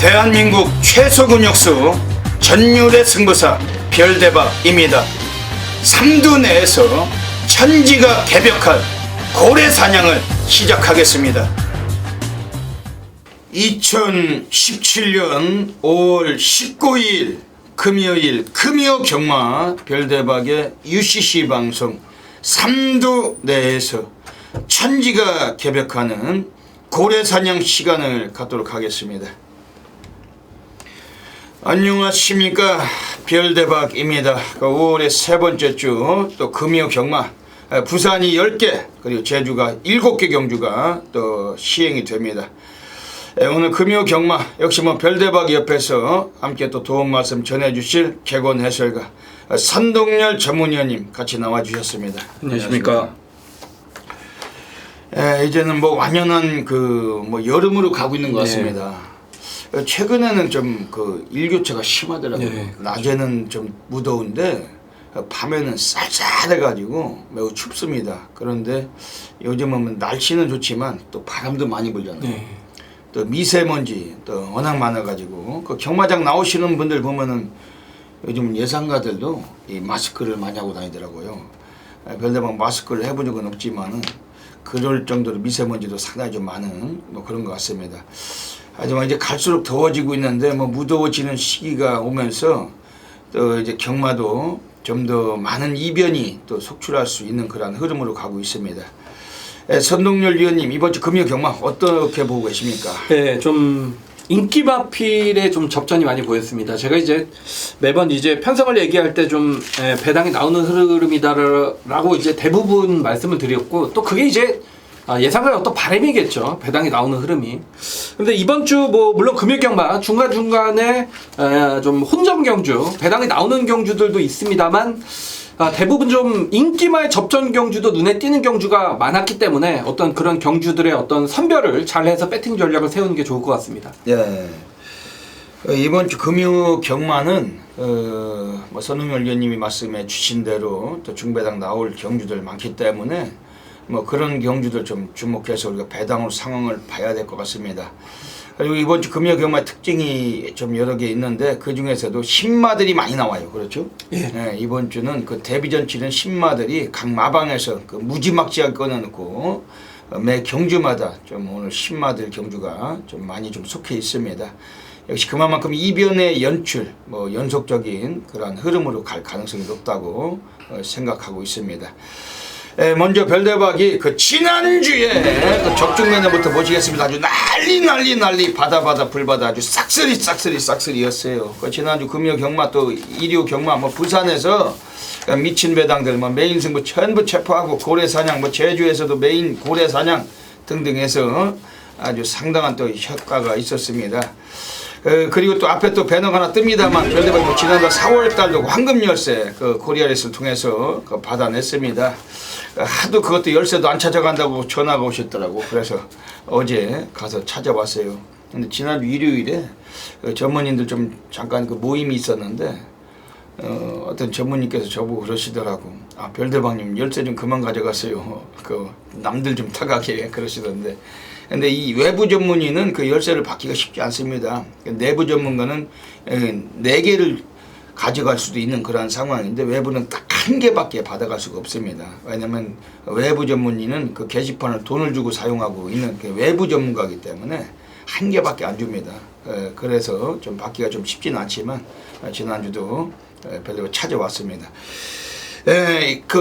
대한민국 최소 근육수 전율의 승부사 별대박입니다. 삼두 내에서 천지가 개벽한 고래 사냥을 시작하겠습니다. 2017년 5월 19일 금요일 금요경마 별대박의 UCC 방송 삼두 내에서 천지가 개벽하는 고래 사냥 시간을 갖도록 하겠습니다. 안녕하십니까, 별대박입니다. 5월의 세 번째 주 또 금요 경마 부산이 10개 그리고 제주가 7개 경주가 또 시행이 됩니다. 오늘 금요 경마 역시 별대박 옆에서 함께 또 도움 말씀 전해주실 개건 해설가 선동열 전문위원님 같이 나와주셨습니다. 안녕하십니까. 이제는 완연한 여름으로 가고 있는 것 같습니다. 최근에는 좀 일교차가 심하더라고요. 네. 낮에는 좀 무더운데 밤에는 쌀쌀해가지고 매우 춥습니다. 그런데 요즘은 날씨는 좋지만 또 바람도 많이 불잖아요. 네. 또 미세먼지 또 워낙 많아가지고 경마장 나오시는 분들 보면은 요즘 예상가들도 이 마스크를 많이 하고 다니더라고요. 별대박 마스크를 해본 적은 없지만은 그럴 정도로 미세먼지도 상당히 좀 많은 그런 것 같습니다. 하지만 이제 갈수록 더워지고 있는데 무더워지는 시기가 오면서 또 이제 경마도 좀 더 많은 이변이 또 속출할 수 있는 그런 흐름으로 가고 있습니다. 선동열 위원님, 이번 주 금요 경마 어떻게 보고 계십니까? 네, 좀 인기 마필에 좀 접전이 많이 보였습니다. 제가 이제 매번 이제 편성을 얘기할 때 좀 배당이 나오는 흐름이다라고 이제 대부분 말씀을 드렸고, 또 그게 이제 예상과의 어떤 바람이겠죠. 배당이 나오는 흐름이. 근데 이번 주 물론 금요경마 중간중간에 좀 혼점 경주, 배당이 나오는 경주들도 있습니다만 대부분 좀 인기마의 접전 경주도 눈에 띄는 경주가 많았기 때문에 어떤 그런 경주들의 어떤 선별을 잘해서 배팅 전략을 세우는 게 좋을 것 같습니다. 예. 이번 주 금요 경마는 선웅열 위원님이 말씀해 주신 대로 또 중배당 나올 경주들 많기 때문에 그런 경주들 좀 주목해서 우리가 배당으로 상황을 봐야 될 것 같습니다. 그리고 이번 주 금요 경마 특징이 좀 여러 개 있는데 그 중에서도 신마들이 많이 나와요. 그렇죠? 예. 이번 주는 데뷔전 치는 신마들이 각 마방에서 무지막지하게 꺼내놓고 매 경주마다 좀 오늘 신마들 경주가 좀 많이 좀 속해 있습니다. 역시 그만큼 이변의 연출, 연속적인 그런 흐름으로 갈 가능성이 높다고 생각하고 있습니다. 먼저 별대박이 지난주에 적중매너부터 모시겠습니다. 아주 난리 바다 불바다 아주 싹쓸이였어요. 지난주 금요 경마 또 일요 경마 부산에서 미친 배당들 메인 승부 전부 체포하고 고래 사냥 제주에서도 메인 고래 사냥 등등 해서 아주 상당한 또 효과가 있었습니다. 그리고 또 앞에 또 배너가 하나 뜹니다만 별대박이 지난달 4월달도 황금 열쇠 코리아레스를 통해서 받아냈습니다. 하도 그것도 열쇠도 안 찾아간다고 전화가 오셨더라고. 그래서 어제 가서 찾아왔어요. 근데 지난주 일요일에 전문인들 좀 잠깐 모임이 있었는데 어떤 전문님께서 저보고 그러시더라고. 별대박님 열쇠 좀 그만 가져갔어요. 남들 좀 타가게 그러시던데. 근데 이 외부 전문의는 열쇠를 받기가 쉽지 않습니다. 내부 전문가는 4개를 가져갈 수도 있는 그런 상황인데 외부는 딱 1개밖에 받아갈 수가 없습니다. 왜냐하면 외부 전문의는 게시판을 돈을 주고 사용하고 있는 외부 전문가이기 때문에 1개밖에 안 줍니다. 그래서 좀 받기가 좀 쉽지는 않지만 지난주도 별로 찾아왔습니다.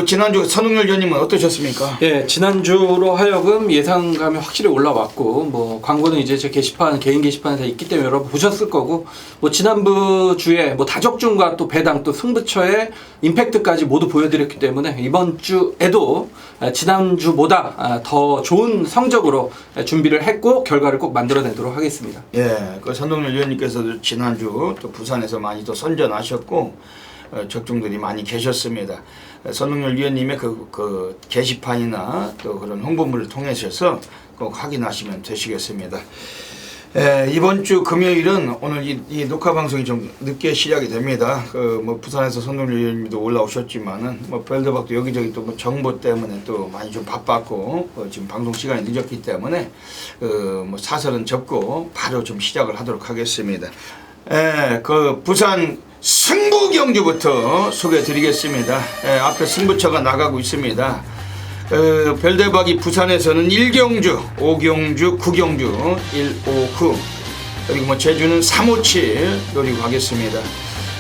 지난주 선웅열 위원님은 어떠셨습니까? 예, 지난주로 하여금 예상감이 확실히 올라왔고, 광고는 이제 제 개인 게시판에서 있기 때문에 여러분 보셨을 거고, 지난주 주에 다적중과 또 배당 또 승부처의 임팩트까지 모두 보여드렸기 때문에 이번 주에도 지난주보다 더 좋은 성적으로 준비를 했고 결과를 꼭 만들어내도록 하겠습니다. 예, 선동열 위원님께서도 지난주 또 부산에서 많이 또 선전하셨고, 적중들이 많이 계셨습니다. 선동열 위원님의 게시판이나 또 그런 홍보물을 통해서 꼭 확인하시면 되시겠습니다. 이번 주 금요일은 오늘 이 녹화 방송이 좀 늦게 시작이 됩니다. 뭐 부산에서 선동열 의원님도 올라오셨지만은 뭐 벨더박도 여기저기 또 뭐 정보 때문에 또 많이 좀 바빴고 지금 방송 시간이 늦었기 때문에 뭐 사설은 접고 바로 좀 시작을 하도록 하겠습니다. 그 부산 승부 경주부터 소개해드리겠습니다. 앞에 승부처가 나가고 있습니다. 별대박이 부산에서는 1경주, 5경주, 9경주, 1, 5, 9 그리고 뭐 제주는 3, 5, 7 노리고 가겠습니다.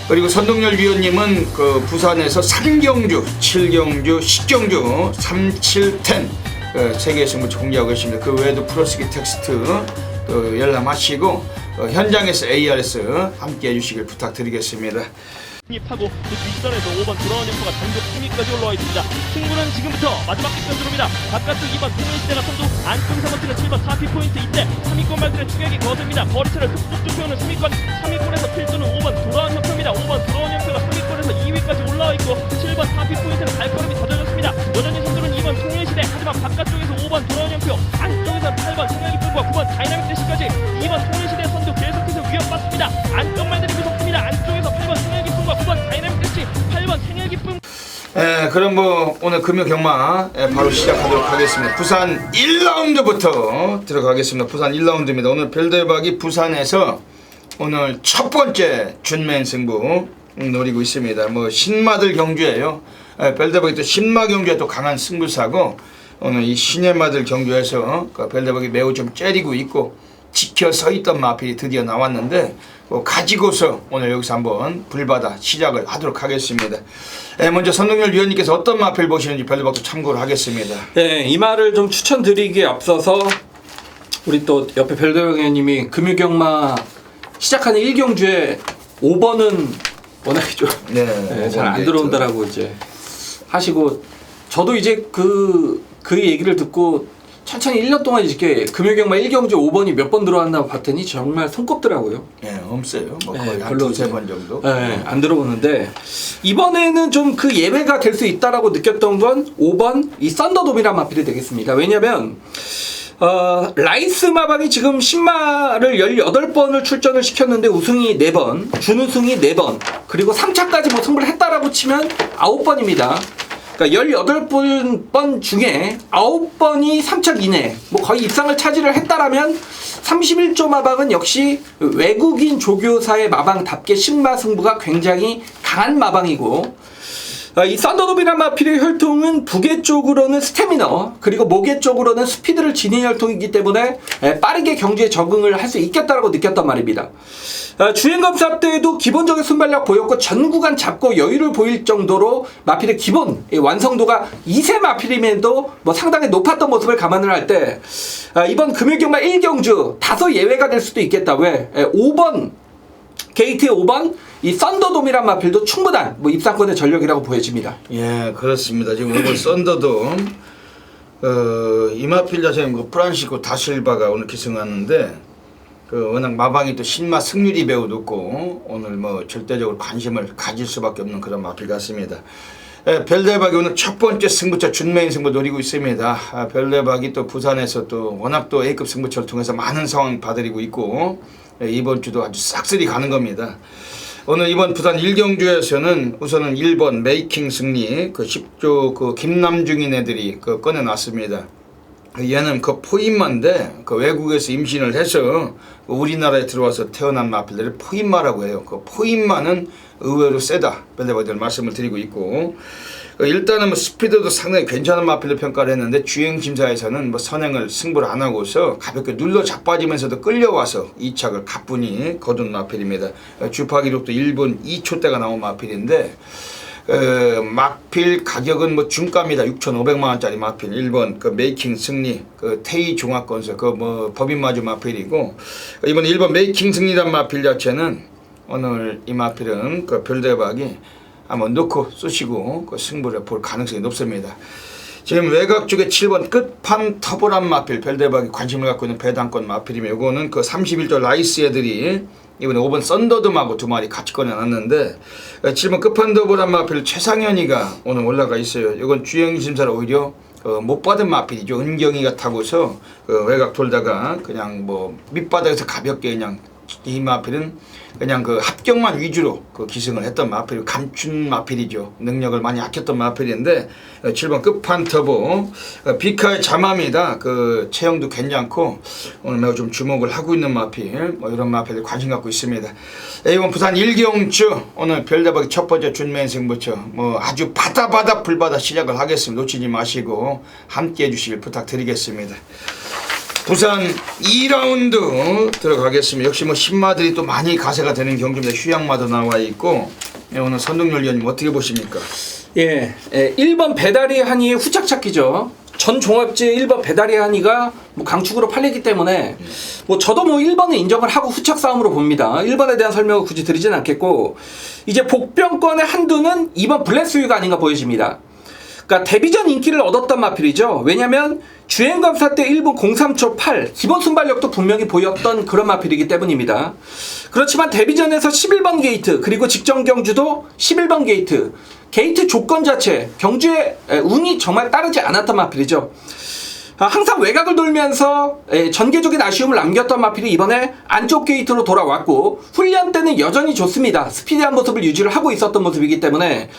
그리고 선동열 위원님은 그 부산에서 3경주, 7경주, 10경주, 3, 7, 10 세계 승부처 공개하고 계십니다. 그 외에도 프로스기 텍스트 열람하시고 현장에서 ARS 함께 해주시길 부탁드리겠습니다. 하고 그 뒷선에서 5번 돌아온 연포가 단독 3위까지 올라와 있습니다. 승부는 지금부터 마지막 뒷선 들어옵니다. 바깥쪽 2번 통일시대가 선두, 안쪽 3번째는 7번 4피 포인트 이때 3위권 말들의 추격이 거셉니다. 거리차를 툭툭 좁혀오는 3위권에서 필두는 5번 돌아온 연포입니다. 5번 돌아온 연포가 3위권에서 2위까지 올라와 있고 7번 4피 포인트는 발걸음이 더뎌졌습니다. 여전히 선두는 2번 통일시대, 하지만 바깥쪽에서 5번 돌아온 연포, 안쪽에서 8번 생각이쁨과 9번 다이나믹 대시까지 2번 통일시대 선두 계속해서 위협받습니다. 안쪽 말들이 무섭습니다. 안쪽에서 8번 생각이쁨과 9번 다이나믹 대시, 8번 생일 기쁨. 그럼 뭐 오늘 금요 경마 바로 시작하도록 하겠습니다. 부산 1라운드부터 들어가겠습니다. 부산 1라운드입니다. 오늘 별대박이 부산에서 오늘 첫 번째 준맨 승부 노리고 있습니다. 뭐 신마들 경주예요. 별대박이 또 신마 경주에 또 강한 승부사고 오늘 이 신의 마들 경주에서 그 별대박이 매우 좀 째리고 있고 지켜 서 있던 마필이 드디어 나왔는데 가지고서 오늘 여기서 한번 불받아 시작을 하도록 하겠습니다. 먼저 선동열 위원님께서 어떤 마필 보시는지 별도박도 참고를 하겠습니다. 네, 이 말을 좀 추천드리기에 앞서서 우리 또 옆에 별도박 위원님이 금유경마 시작하는 1경주에 5번은 워낙에 좀 잘 안 들어온다라고 이제 하시고, 저도 이제 그 얘기를 듣고 천천히 1년 동안 이렇게 금요경마 1경주 5번이 몇 번 들어왔나 봤더니 정말 손꼽더라고요. 없어요. 뭐 거의 한 두세 번 정도. 안 들어오는데 이번에는 좀 그 예외가 될 수 있다라고 느꼈던 건 5번 이 썬더돔이란 마필이 되겠습니다. 왜냐면 라이스 마방이 지금 신마를 18번을 출전을 시켰는데 우승이 4번, 준우승이 4번, 그리고 3차까지 뭐 승부를 했다라고 치면 9번입니다. 그러니까 18번 중에 9번이 3차 이내, 뭐 거의 입상을 차지를 했다라면 31조 마방은 역시 외국인 조교사의 마방답게 신마 승부가 굉장히 강한 마방이고, 이 썬더돔이란 마필의 혈통은 부계 쪽으로는 스태미너, 그리고 모계 쪽으로는 스피드를 지닌 혈통이기 때문에 빠르게 경주에 적응을 할 수 있겠다라고 느꼈단 말입니다. 주행검사 때에도 기본적인 순발력 보였고 전 구간 잡고 여유를 보일 정도로 마필의 기본 완성도가 2세 마필임에도 뭐 상당히 높았던 모습을 감안을 할 때 이번 금요경마 1경주 다소 예외가 될 수도 있겠다. 왜? 5번 게이트의 5번 이 썬더돔이란 마필도 충분한 뭐 입상권의 전력이라고 보여집니다. 예, 그렇습니다. 지금 오늘 썬더돔 이 마필 자체는 뭐 프란시코 다실바가 오늘 기승하는데 워낙 마방이 또 신마 승률이 매우 높고 오늘 뭐 절대적으로 관심을 가질 수밖에 없는 그런 마필 같습니다. 별대박이 오늘 첫 번째 승부처 준메인 승부 노리고 있습니다. 별대박이 또 부산에서 또 워낙 또 A급 승부처를 통해서 많은 상황 봐드리고 있고 이번 주도 아주 싹쓸이 가는 겁니다. 오늘 이번 부산 1경주에서는 우선은 1번 메이킹 승리 그 10조 그 김남중인 애들이 그 꺼내놨습니다. 얘는 그 포인마인데 그 외국에서 임신을 해서 우리나라에 들어와서 태어난 마필들을 포인마라고 해요. 그 포인마는 의외로 세다. 별대박들 말씀을 드리고 있고 일단은 뭐 스피드도 상당히 괜찮은 마필로 평가를 했는데 주행 심사에서는 뭐 선행을 승부를 안 하고서 가볍게 눌러 자빠지면서도 끌려와서 2착을 가뿐히 거둔 마필입니다. 주파 기록도 1분 2초대가 나온 마필인데 마필 가격은 뭐 중가입니다. 6,500만원짜리 마필 1번 그 메이킹 승리 그 테이 종합건설 그 뭐 법인마주 마필이고 이번 1번 메이킹 승리란 마필 자체는 오늘 이 마필은 그 별대박이 한번 넣고 쏘시고 그 승부를 볼 가능성이 높습니다. 지금 외곽 쪽에 7번 끝판 터보란 마필 별대박이 관심을 갖고 있는 배당권 마필이며 요거는 그 31조 라이스 애들이 이번에 5번 썬더돔하고 두 마리 같이 꺼내놨는데 7번 끝판 터보란 마필 최상현이가 오늘 올라가 있어요. 이건 주행심사를 오히려 못 받은 마필이죠. 은경이가 타고서 외곽 돌다가 그냥 뭐 밑바닥에서 가볍게 그냥 이 마필은 그냥 그 합격만 위주로 그 기승을 했던 마필, 감춘 마필이죠. 능력을 많이 아꼈던 마필인데 7번 끝판 터보 비카의 자맘이다. 그 체형도 괜찮고 오늘 매우 좀 주목을 하고 있는 마필, 뭐 이런 마필에 관심 갖고 있습니다. 이번 부산 일경주 오늘 별대박이 첫 번째 준매 승부처 뭐 아주 바다 불바다 시작을 하겠습니다. 놓치지 마시고 함께 해주시길 부탁드리겠습니다. 부산 2라운드 들어가겠습니다. 역시 뭐 신마들이 또 많이 가세가 되는 경기입니다. 휴양마도 나와 있고 오늘 선동열 위원님 어떻게 보십니까? 예, 1번 배다리 한이의 후착 찾기죠. 전 종합제 1번 배다리 한이가 뭐 강축으로 팔리기 때문에 뭐 저도 뭐 1번은 인정을 하고 후착 싸움으로 봅니다. 1번에 대한 설명을 굳이 드리진 않겠고 이제 복병권의 한두는 2번 블레스유가 아닌가 보여집니다. 그러니까 데뷔전 인기를 얻었던 마필이죠. 왜냐면 주행감사 때 1분 03초 8 기본 순발력도 분명히 보였던 그런 마필이기 때문입니다. 그렇지만 데뷔전에서 11번 게이트 그리고 직전 경주도 11번 게이트 조건 자체 경주의 운이 정말 따르지 않았던 마필이죠. 항상 외곽을 돌면서 전개적인 아쉬움을 남겼던 마필이 이번에 안쪽 게이트로 돌아왔고 훈련 때는 여전히 좋습니다. 스피디한 모습을 유지를 하고 있었던 모습이기 때문에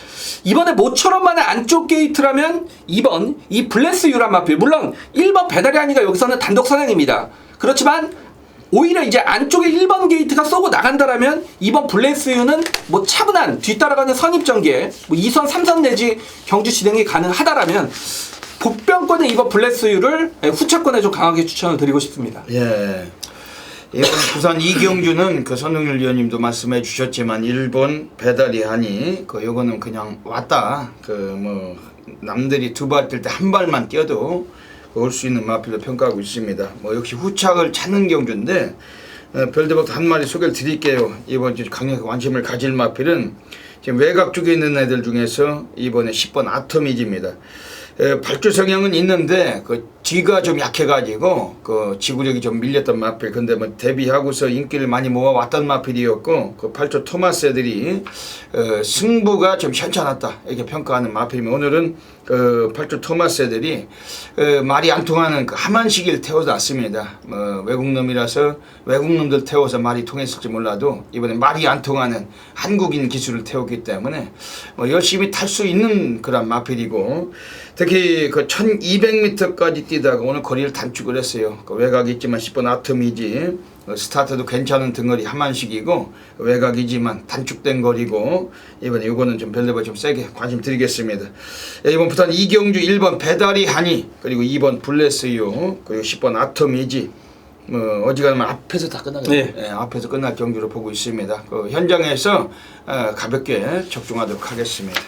이번에 모처럼만의 안쪽 게이트라면 2번 이 블레스유란 마필, 물론 1번 배다리 하니가 여기서는 단독 선행입니다. 그렇지만 오히려 이제 안쪽에 1번 게이트가 쏘고 나간다라면 2번 블레스유는 뭐 차분한 뒤따라가는 선입전개 뭐 2선 3선 내지 경주 진행이 가능하다라면 복병권의 2번 블레스유를 후차권에 좀 강하게 추천을 드리고 싶습니다. 예. 이번 부산 이경주는 그 선동열 위원님도 말씀해 주셨지만 1번 배다리 하니 그 요거는 그냥 왔다. 그 뭐 남들이 두 발 뛸 때 한 발만 뛰어도 올 수 있는 마필로 평가하고 있습니다. 뭐 역시 후착을 찾는 경주인데 별대박도 한 마리 소개를 드릴게요. 이번 주 강력한 관심을 가질 마필은 지금 외곽 쪽에 있는 애들 중에서 이번에 10번 아토미지입니다. 발주 성향은 있는데 그 뒤가 좀 약해가지고 그 지구력이 좀 밀렸던 마필. 근데 뭐 데뷔하고서 인기를 많이 모아왔던 마필이었고 그 8조 토마스 애들이 승부가 좀 현찮았다 이렇게 평가하는 마필이면 오늘은 그 8조 토마스 애들이 말이 안 통하는 그 하만식을 태워놨습니다. 외국놈이라서 외국놈들 태워서 말이 통했을지 몰라도 이번에 말이 안 통하는 한국인 기술을 태웠기 때문에 뭐 열심히 탈 수 있는 그런 마필이고 특히 그 1200m까지 뛰다가 오늘 거리를 단축을 했어요. 그 외곽이 있지만 10번 아토미지 스타트도 괜찮은 등거리 하만식이고 외곽이지만 단축된 거리고 이번에 이거는 좀 별대박 좀 세게 관심 드리겠습니다. 이번 부산 이경주 1번 배다리 하니 그리고 2번 블레스유 그리고 10번 아토미지 어지간하면 앞에서 다 끝나겠네요. 네. 앞에서 끝날 경주로 보고 있습니다. 그 현장에서 가볍게 적중하도록 하겠습니다.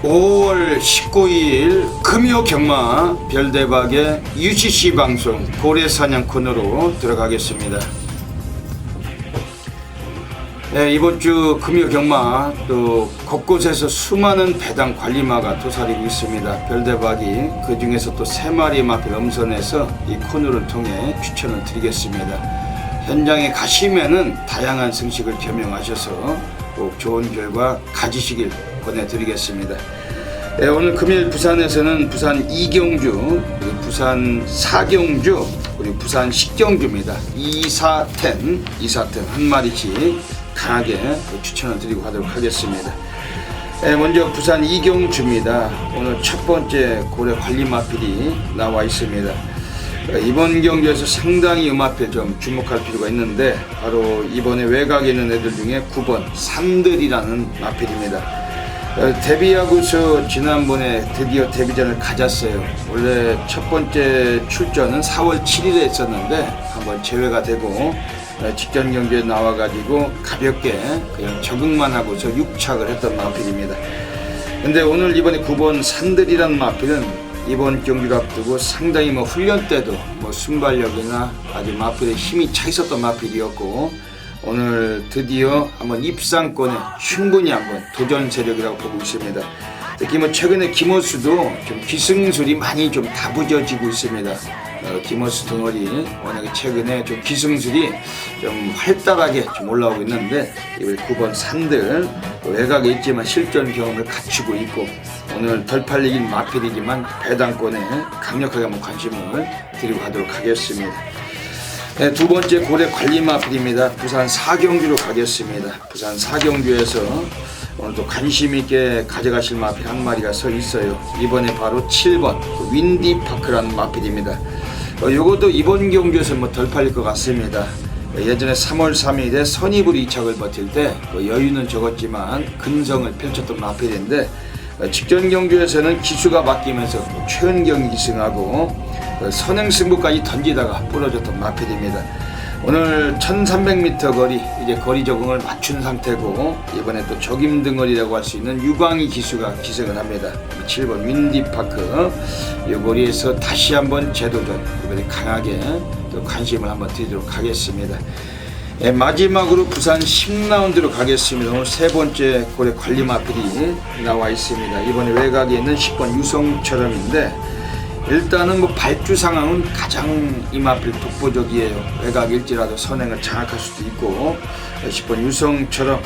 5월 19일 금요 경마 별대박의 UCC 방송 고래사냥 코너로 들어가겠습니다. 네, 이번 주 금요 경마 또 곳곳에서 수많은 배당 관리마가 도사리고 있습니다. 별대박이 그 중에서 또 3마리 마필 엄선해서 이 코너를 통해 추천을 드리겠습니다. 현장에 가시면은 다양한 승식을 겸용하셔서 꼭 좋은 결과 가지시길 권해드리겠습니다. 네, 오늘 금일 부산에서는 부산 이경주, 그리고 부산 사경주, 그리고 부산 식경주입니다. 2,4,10 한 마리씩 강하게 추천을 드리고 가도록 하겠습니다. 네, 먼저 부산 이경주입니다. 오늘 첫 번째 고래 관리 마필이 나와 있습니다. 이번 경기에서 상당히 마필 좀 주목할 필요가 있는데 바로 이번에 외곽에 있는 애들 중에 9번 산들이라는 마필입니다. 데뷔하고서 지난번에 드디어 데뷔전을 가졌어요. 원래 첫 번째 출전은 4월 7일에 했었는데 한번 제외가 되고 직전 경기에 나와가지고 가볍게 그냥 적응만 하고서 6착을 했던 마필입니다. 근데 오늘 이번에 9번 산들이라는 마필은 이번 경기를 앞두고 상당히 뭐 훈련 때도 뭐 순발력이나 아주 마필에 힘이 차 있었던 마필이었고 오늘 드디어 한번 입상권에 충분히 한번 도전 세력이라고 보고 있습니다. 특히 뭐 최근에 김호수도 좀 기승술이 많이 좀 다부져지고 있습니다. 김호수 덩어리 워낙에 최근에 좀 기승술이 좀 활달하게 좀 올라오고 있는데 이번 9번 산들 외곽에 있지만 실전 경험을 갖추고 있고 오늘 덜 팔리긴 마필이지만 배당권에 강력하게 한번 관심을 드리고 가도록 하겠습니다. 네, 두 번째 고래 관리 마필입니다. 부산 사경주로 가겠습니다. 부산 사경주에서 오늘 또 관심 있게 가져가실 마필 한 마리가 서 있어요. 이번에 바로 7번 윈디파크라는 마필입니다. 요것도 이번 경주에서 뭐 덜 팔릴 것 같습니다. 예전에 3월 3일에 선입으로 이착을 버틸 때 여유는 적었지만 근성을 펼쳤던 마필인데 직전 경주에서는 기수가 바뀌면서 최은경이 기승하고 선행 승부까지 던지다가 부러졌던 마필입니다. 오늘 1300m 거리 이제 거리 적응을 맞춘 상태고 이번에 또 적임 등거리라고 할 수 있는 유광희 기수가 기승을 합니다. 7번 윈디파크 이 거리에서 다시 한번 재도전 이번에 강하게 또 관심을 한번 드리도록 하겠습니다. 예, 마지막으로 부산 10라운드로 가겠습니다. 오늘 세 번째 고래 관리 마필이 나와 있습니다. 이번에 외곽에 있는 10번 유성처럼인데 일단은 뭐 발주 상황은 가장 이 마필 독보적이에요. 외곽일지라도 선행을 장악할 수도 있고 10번 유성처럼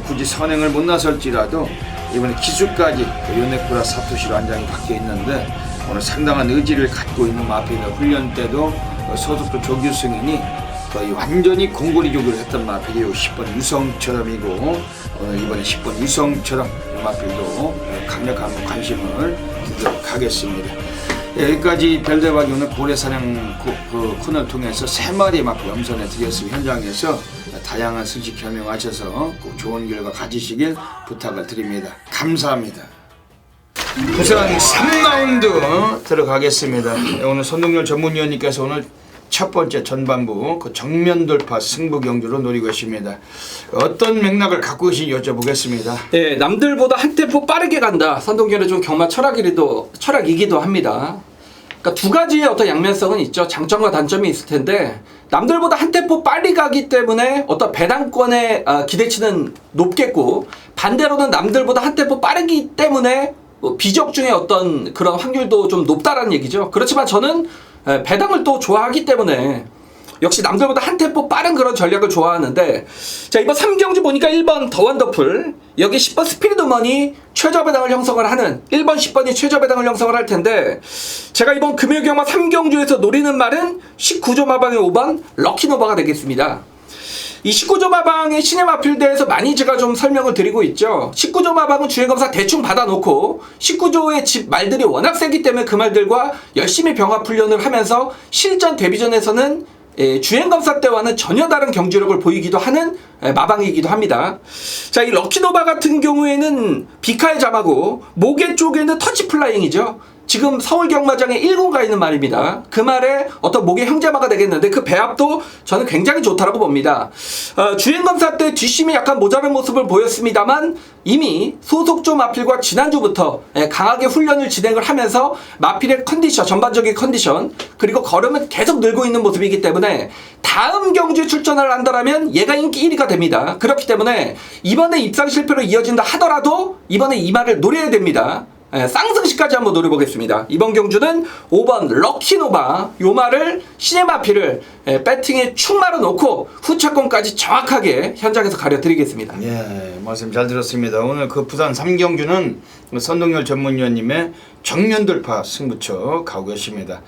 굳이 선행을 못 나설지라도 이번에 기수까지 요네쿠라 사토시로 안장이 바뀌어 있는데 오늘 상당한 의지를 갖고 있는 마필이다. 훈련 때도 소속도 조규승이니 거의 완전히 공고리 조교를 했던 마필이요. 10번 유성처럼이고 오늘 이번에 10번 유성처럼 마필도 강력한 관심을 드리도록 하겠습니다. 여기까지 별대박이 오늘 고래사냥 코너를 통해서 3마리 마필 엄선해 드렸습니다. 현장에서 다양한 수직 겸용하셔서 꼭 좋은 결과 가지시길 부탁을 드립니다. 감사합니다. 부산 3라운드 들어가겠습니다. 오늘 손동열 전문위원님께서 오늘 첫 번째 전반부 그 정면 돌파 승부 경주로 노리고 계십니다. 어떤 맥락을 갖고 계신지 여쭤보겠습니다. 네, 남들보다 한 템포 빠르게 간다. 선동열의 좀 경마 철학이기도 합니다. 그러니까 두 가지의 어떤 양면성은 있죠. 장점과 단점이 있을 텐데 남들보다 한 템포 빨리 가기 때문에 어떤 배당권의 기대치는 높겠고 반대로는 남들보다 한 템포 빠르기 때문에 비적중의 어떤 그런 확률도 좀 높다라는 얘기죠. 그렇지만 저는 배당을 또 좋아하기 때문에 역시 남들보다 한 템포 빠른 그런 전략을 좋아하는데 자 이번 3경주 보니까 1번 더 원더풀 여기 10번 스피릿우먼이 최저 배당을 형성을 하는 1번 10번이 최저 배당을 형성을 할 텐데 제가 이번 금요경마 3경주에서 노리는 말은 19조 마방의 5번 럭키노바가 되겠습니다. 이 19조 마방의 신의 마필대에서 많이 제가 좀 설명을 드리고 있죠. 19조 마방은 주행검사 대충 받아놓고 19조의 집 말들이 워낙 세기 때문에 그 말들과 열심히 병합 훈련을 하면서 실전 데뷔전에서는 주행검사 때와는 전혀 다른 경주력을 보이기도 하는 마방이기도 합니다. 자, 이 럭키노바 같은 경우에는 비카의 잠하고 모개 쪽에는 터치 플라잉이죠. 지금 서울 경마장에 1군 가 있는 말입니다. 그 말에 어떤 목의 형제마가 되겠는데 그 배합도 저는 굉장히 좋다라고 봅니다. 주행검사 때 뒷심이 약간 모자란 모습을 보였습니다만 이미 소속조 마필과 지난주부터 강하게 훈련을 진행을 하면서 마필의 컨디션, 전반적인 컨디션 그리고 걸음은 계속 늘고 있는 모습이기 때문에 다음 경주에 출전을 한다면 얘가 인기 1위가 됩니다. 그렇기 때문에 이번에 입상 실패로 이어진다 하더라도 이번에 이 말을 노려야 됩니다. 쌍승시까지 한번 노려보겠습니다. 이번 경주는 5번 럭키노바 요 말을 시네마피를 배팅에 축 말아놓고 후차권까지 정확하게 현장에서 가려드리겠습니다. 예, 말씀 잘 들었습니다. 오늘 그 부산 3경주는 선동열 전문위원님의 정면 돌파 승부처 가고 계십니다.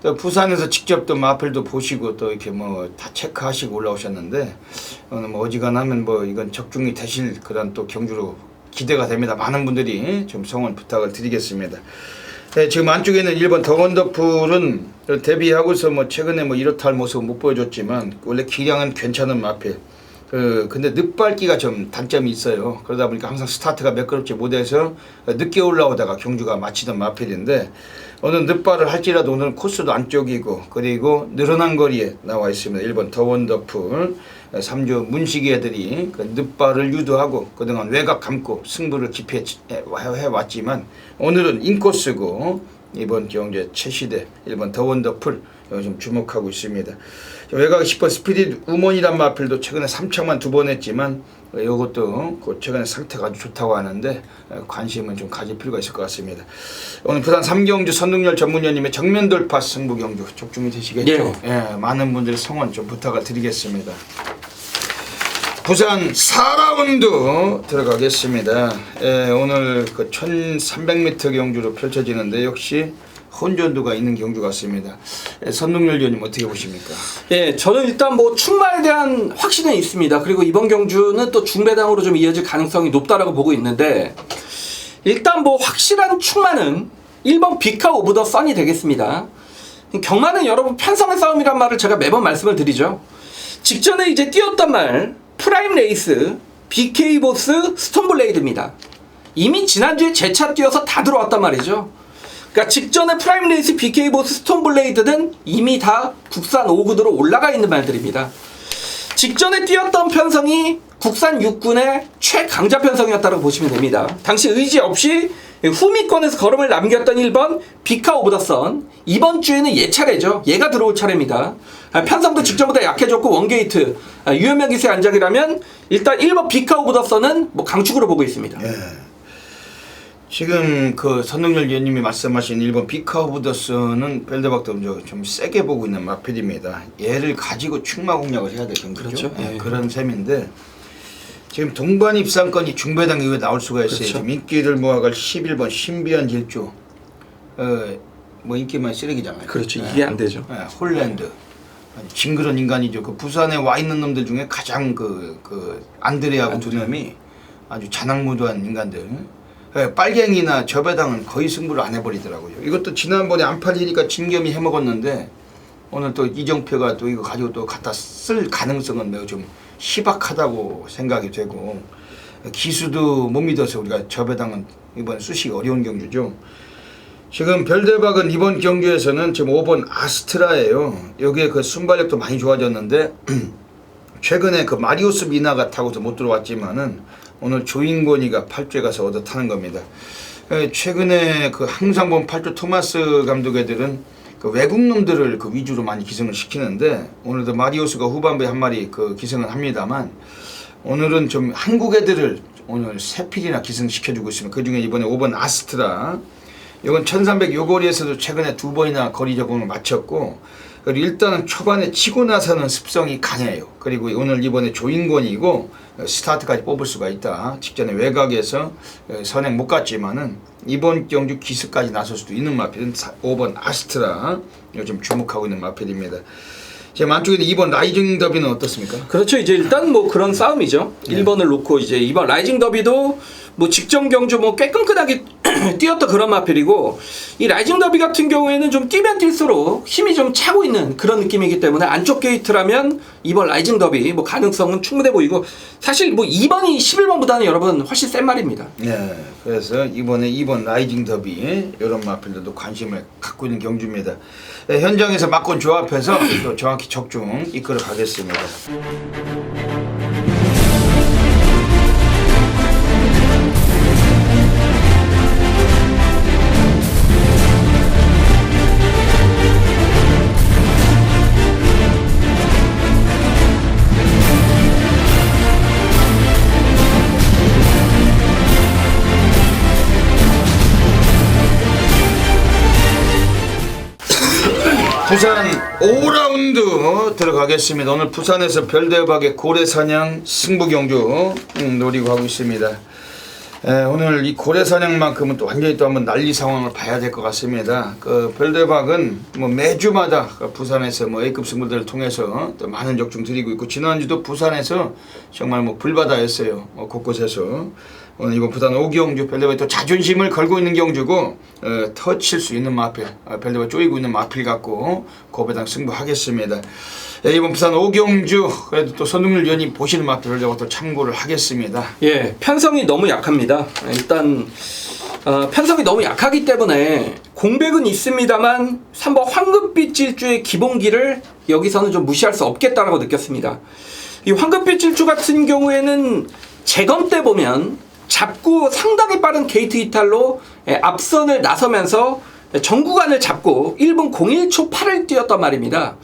또 부산에서 직접 또 마필도 보시고 또 이렇게 뭐 다 체크하시고 올라오셨는데 오늘 뭐 어지간하면 뭐 이건 적중이 되실 그런 또 경주로 기대가 됩니다. 많은 분들이 좀 성원 부탁을 드리겠습니다. 네, 지금 안쪽에는 1번 더 원더풀은 데뷔하고서 뭐 최근에 뭐 이렇다 할 모습은 못 보여줬지만 원래 기량은 괜찮은 마필. 근데 늦밟기가 좀 단점이 있어요. 그러다 보니까 항상 스타트가 매끄럽지 못해서 늦게 올라오다가 경주가 마치던 마필인데 오늘 늦발을 할지라도 오늘 코스도 안쪽이고 그리고 늘어난 거리에 나와 있습니다. 1번 더 원더풀 3조 문식이 애들이 그 늦발을 유도하고 그동안 외곽 감고 승부를 기피해왔지만 오늘은 인코스고 이번 경주에 최시대 1번 더 원더풀 이거 좀 주목하고 있습니다. 외곽 10번 스피릿 우먼이란 마필도 최근에 3착만 2번 했지만 이것도 최근에 상태가 아주 좋다고 하는데 관심은 좀 가질 필요가 있을 것 같습니다. 오늘 부산 3경주 선릉열 전문위원님의 정면 돌파 승부 경주 적중이 되시겠죠? 예, 많은 분들의 성원 좀 부탁을 드리겠습니다. 부산 4라운드 들어가겠습니다. 예, 오늘 그 1300m 경주로 펼쳐지는데 역시 혼전도가 있는 경주 같습니다. 예, 선릉열 위원님 어떻게 보십니까? 예, 저는 일단 뭐 충마에 대한 확신은 있습니다. 그리고 이번 경주는 또 중배당으로 좀 이어질 가능성이 높다라고 보고 있는데 일단 뭐 확실한 충마는 1번 비카 오브 더 선이 되겠습니다. 경마는 여러분 편성의 싸움이란 말을 제가 매번 말씀을 드리죠. 직전에 이제 띄웠던 말 프라임 레이스 BK 보스 스톤블레이드입니다. 이미 지난주에 재차 띄어서 다 들어왔단 말이죠. 그러니까 직전에 프라임 레이스 BK 보스 스톤블레이드는 이미 다 국산 5군으로 올라가 있는 말들입니다. 직전에 뛰었던 편성이 국산 6군의 최강자 편성이었다고 보시면 됩니다. 당시 의지 없이 후미권에서 걸음을 남겼던 1번 비카 오브 더 선, 이번 주에는 얘 차례죠. 얘가 들어올 차례입니다. 편성도 직전보다 약해졌고 원게이트 유연명 기세 안작이라면 일단 1번 비카 오브 더 선은 뭐 강축으로 보고 있습니다. 예. 지금 그 선릉열 위원님이 말씀하신 1번 비카 오브 더 선은 벨드박도 좀 세게 보고 있는 마필입니다. 얘를 가지고 충마 공략을 해야 될 경우죠. 그렇죠. 예, 그런 셈인데 지금 동반 입상권이 중배당 이후에 나올 수가 있어요. 그렇죠. 지금 인기를 모아갈 11번 신비한 질주. 뭐 인기만 쓰레기잖아요. 그렇죠. 예. 이게 안 되죠. 예, 홀랜드. 징그런 인간이죠. 그 부산에 와 있는 놈들 중에 가장 안드레하고 두 놈이 아주 잔악무도한 인간들. 예, 빨갱이나 저배당은 거의 승부를 안 해버리더라고요. 이것도 지난번에 안 팔리니까 진겸이 해먹었는데 오늘 또 이정표가 또 이거 가지고 또 갖다 쓸 가능성은 매우 좀 희박하다고 생각이 되고 기수도 못 믿어서 우리가 저배당은 이번 쓰시기 어려운 경주죠. 지금 별대박은 이번 경주에서는 지금 5번 아스트라예요. 여기에 그 순발력도 많이 좋아졌는데 최근에 그 마리오스 미나가 타고서 못 들어왔지만은 오늘 조인권이가 8조에 가서 얻어 타는 겁니다. 최근에 그 항상 본 8조 토마스 감독 애들은 그 외국 놈들을 그 위주로 많이 기승을 시키는데 오늘도 마리오스가 후반부에 한 마리 그 기승을 합니다만 오늘은 좀 한국 애들을 오늘 3필이나 기승시켜주고 있습니다. 그 중에 이번에 5번 아스트라 이건 1300 요거리에서도 최근에 2번이나 거리 적응을 마쳤고 그리고 일단은 초반에 치고 나서는 습성이 강해요. 그리고 오늘 이번에 조인권이고 스타트까지 뽑을 수가 있다. 직전에 외곽에서 선행 못 갔지만은 이번 경주 기습까지 나설 수도 있는 마필은 5번 아스트라 요즘 주목하고 있는 마필입니다. 지금 안쪽에 2번 라이징 더비는 어떻습니까? 그렇죠. 이제 일단 뭐 그런 싸움이죠. 1번을 놓고 이제 2번 라이징 더비도 뭐 직전 경주 뭐 꽤 끈끈하게 뛰었던 그런 마필이고 이 라이징 더비 같은 경우에는 좀 뛰면 뛸수록 힘이 좀 차고 있는 그런 느낌이기 때문에 안쪽 게이트라면 2번 라이징 더비 뭐 가능성은 충분해 보이고 사실 뭐 2번이 11번보다는 여러분 훨씬 센 말입니다. 네, 그래서 이번에 2번 라이징 더비 이런 마필들도 관심을 갖고 있는 경주입니다. 네, 현장에서 막권 조합해서 또 정확히 적중 이끌어 가겠습니다. 부산 5라운드 들어가겠습니다. 오늘 부산에서 별대박의 고래사냥 승부경주 노리고 하고 있습니다. 오늘 이 고래사냥만큼은 또 완전히 또 한번 난리 상황을 봐야 될 것 같습니다. 그 별대박은 뭐 매주마다 부산에서 뭐 A급 승부들을 통해서 또 많은 적중 드리고 있고 지난주도 부산에서 정말 뭐 불바다였어요. 곳곳에서. 오늘 이번 부산 5경주 별대박이 또 자존심을 걸고 있는 경주고 터칠 수 있는 마필 별대박 쪼이고 있는 마필 갖고 고배당 승부하겠습니다. 이번 부산 5경주 그래도 또 선릉열 위원님 보시는 마필 별대박 또 참고를 하겠습니다. 예, 편성이 너무 약합니다. 일단 편성이 너무 약하기 때문에 공백은 있습니다만 3번 황금빛 질주의 기본기를 여기서는 좀 무시할 수 없겠다라고 느꼈습니다. 이 황금빛 질주 같은 경우에는 재검 때 보면 잡고 상당히 빠른 게이트 이탈로 앞선을 나서면서 전 구간을 잡고 1분 01초 8을 뛰었단 말입니다.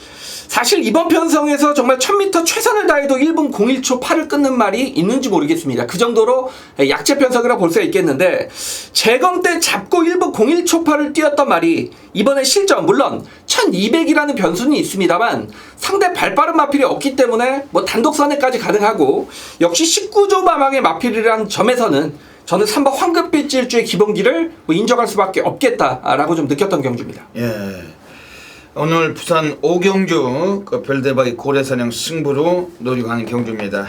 사실 이번 편성에서 정말 1000m 최선을 다해도 1분 01초 8을 끊는 말이 있는지 모르겠습니다. 그 정도로 약체 편성이라 볼 수가 있겠는데 재검 때 잡고 1분 01초 8을 뛰었던 말이 이번에 실전 물론 1200이라는 변수는 있습니다만 상대 발빠른 마필이 없기 때문에 뭐 단독 선회까지 가능하고 역시 19조 마방의 마필이라는 점에서는 저는 3번 황금빛 질주의 기본기를 인정할 수밖에 없겠다라고 좀 느꼈던 경주입니다. 예. 오늘 부산 오경주 그 별대박이 고래사냥 승부로 노리고 하는 경주입니다.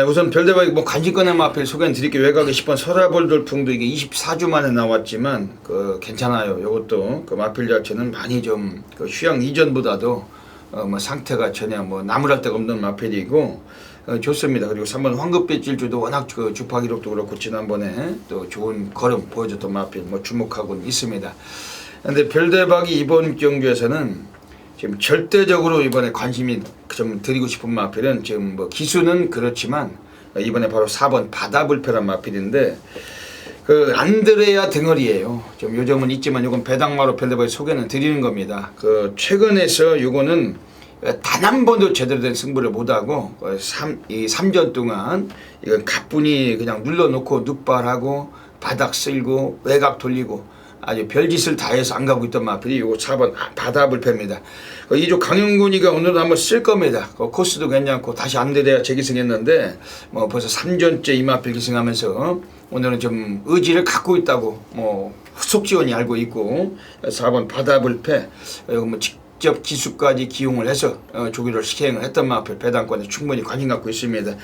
우선 별대박이 뭐 간직권의 마필 소개는 드릴게요. 외곽에 10번 설아볼 돌풍도 이게 24주 만에 나왔지만 그 괜찮아요. 이것도 그 마필 자체는 많이 좀 그 휴양 이전보다도 뭐 상태가 전혀 뭐 나무랄 데가 없는 마필이고 좋습니다. 그리고 3번 황급빛 질주도 워낙 그 주파 기록도 그렇고 지난번에 또 좋은 걸음 보여줬던 마필 뭐 주목하고 있습니다. 근데 별대박이 이번 경주에서는 지금 절대적으로 이번에 관심이 좀 드리고 싶은 마필은 지금 뭐 기수는 그렇지만 이번에 바로 4번 바다불패란 마필인데 그 안드레아 덩어리예요. 좀 요점은 있지만 이건 배당마로 별대박이 소개는 드리는 겁니다. 그 최근에서 요거는 단 한 번도 제대로 된 승부를 못하고 3전 동안 이건 가뿐히 그냥 눌러놓고 눕발하고 바닥 쓸고 외곽 돌리고 아주 별짓을 다 해서 안 가고 있던 마필이 요거 4번 바다불패입니다. 이조 강영군이가 오늘도 한번 쓸 겁니다. 코스도 괜찮고 다시 안드레아 재기승했는데 뭐 벌써 3전째 이 마필 기승하면서 오늘은 좀 의지를 갖고 있다고 뭐 속지원이 알고 있고 4번 바다불패 뭐 직접 기수까지 기용을 해서 조기를 시행을 했던 마필 배당권에 충분히 관심 갖고 있습니다.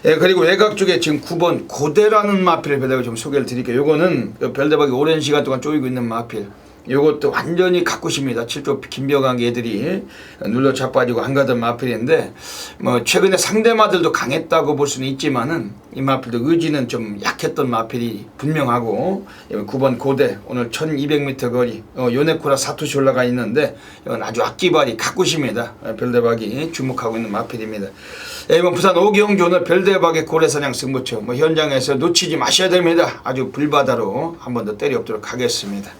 그리고 외곽 쪽에 지금 9번 고대라는 마필을 별대박이 좀 소개를 드릴게요. 요거는 별대박이 오랜 시간 동안 쪼이고 있는 마필. 요것도 완전히 갖고 싶니다. 7조 김병환 애들이 눌러 자빠지고 안 가던 마필인데 뭐 최근에 상대마들도 강했다고 볼 수는 있지만은 이 마필도 의지는 좀 약했던 마필이 분명하고 9번 고대 오늘 1200m 거리 요네코라 사토시 올라가 있는데 이건 아주 악기발이 갖고 싶니다. 별대박이 주목하고 있는 마필입니다. 이번 부산 오경주 오늘 별대박의 고래사냥 승부처 뭐 현장에서 놓치지 마셔야 됩니다. 아주 불바다로 한 번 더 때려엎도록 하겠습니다.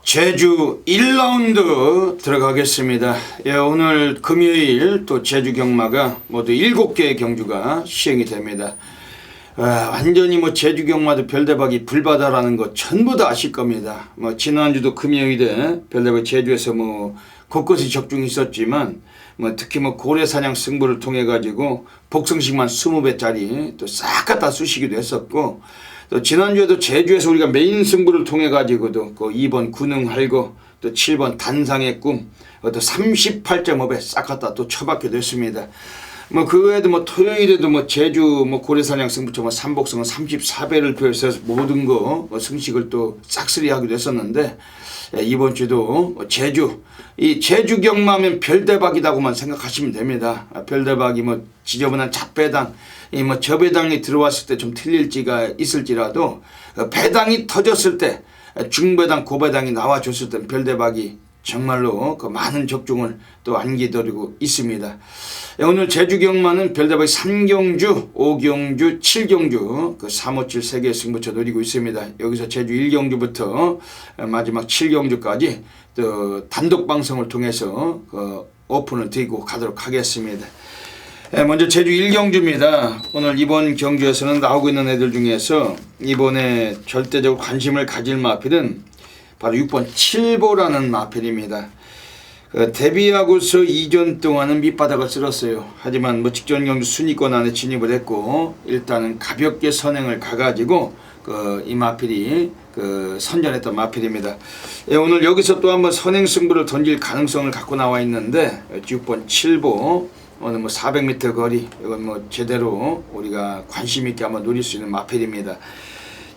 제주 1라운드 들어가겠습니다. 오늘 금요일 또 제주 경마가 모두 7개의 경주가 시행이 됩니다. 완전히 뭐 제주 경마도 별대박이 불바다라는 거 전부 다 아실 겁니다. 뭐 지난주도 금요일에 별대박 제주에서 뭐 곳곳이 적중이 있었지만 뭐 특히 뭐 고래사냥 승부를 통해 가지고 복승식만 20배짜리 또 싹 갖다 쑤시기도 했었고 또 지난주에도 제주에서 우리가 메인 승부를 통해 가지고도 그 2번 군흥할거 또 7번 단상의 꿈 또 38.5배 싹 갖다 또 쳐박게 됐습니다. 뭐 그 외에도 뭐 토요일에도 뭐 제주 뭐 고래사냥 승부처 뭐 삼복승은 34배를 표해서 모든 거 승식을 또 싹쓸이 하기도 했었는데 이번 주도 제주 이 제주 경마면 별대박이다고만 생각하시면 됩니다. 별대박이 뭐 지저분한 잡배당 이 뭐 저배당이 들어왔을 때 좀 틀릴지가 있을지라도 배당이 터졌을 때 중배당 고배당이 나와줬을 때 별대박이 정말로 그 많은 적중을 또 안기더리고 있습니다. 오늘 제주 경마는 별대박이 3경주, 5경주, 7경주 그 357 3개의 승부처 노리고 있습니다. 여기서 제주 1경주부터 마지막 7경주까지 또 단독 방송을 통해서 그 오픈을 드리고 가도록 하겠습니다. 먼저 제주 1경주입니다. 오늘 이번 경주에서는 나오고 있는 애들 중에서 이번에 절대적으로 관심을 가질 마필은 바로 6번 7보라는 마필입니다. 데뷔하고서 2전 동안은 밑바닥을 쓸었어요. 하지만 뭐 직전 경주 순위권 안에 진입을 했고 일단은 가볍게 선행을 가가지고 이 마필이 선전했던 마필입니다. 오늘 여기서 또 한번 선행 승부를 던질 가능성을 갖고 나와 있는데 6번 7보 오늘 뭐 400m 거리 이건 뭐 제대로 우리가 관심 있게 한번 노릴 수 있는 마필입니다.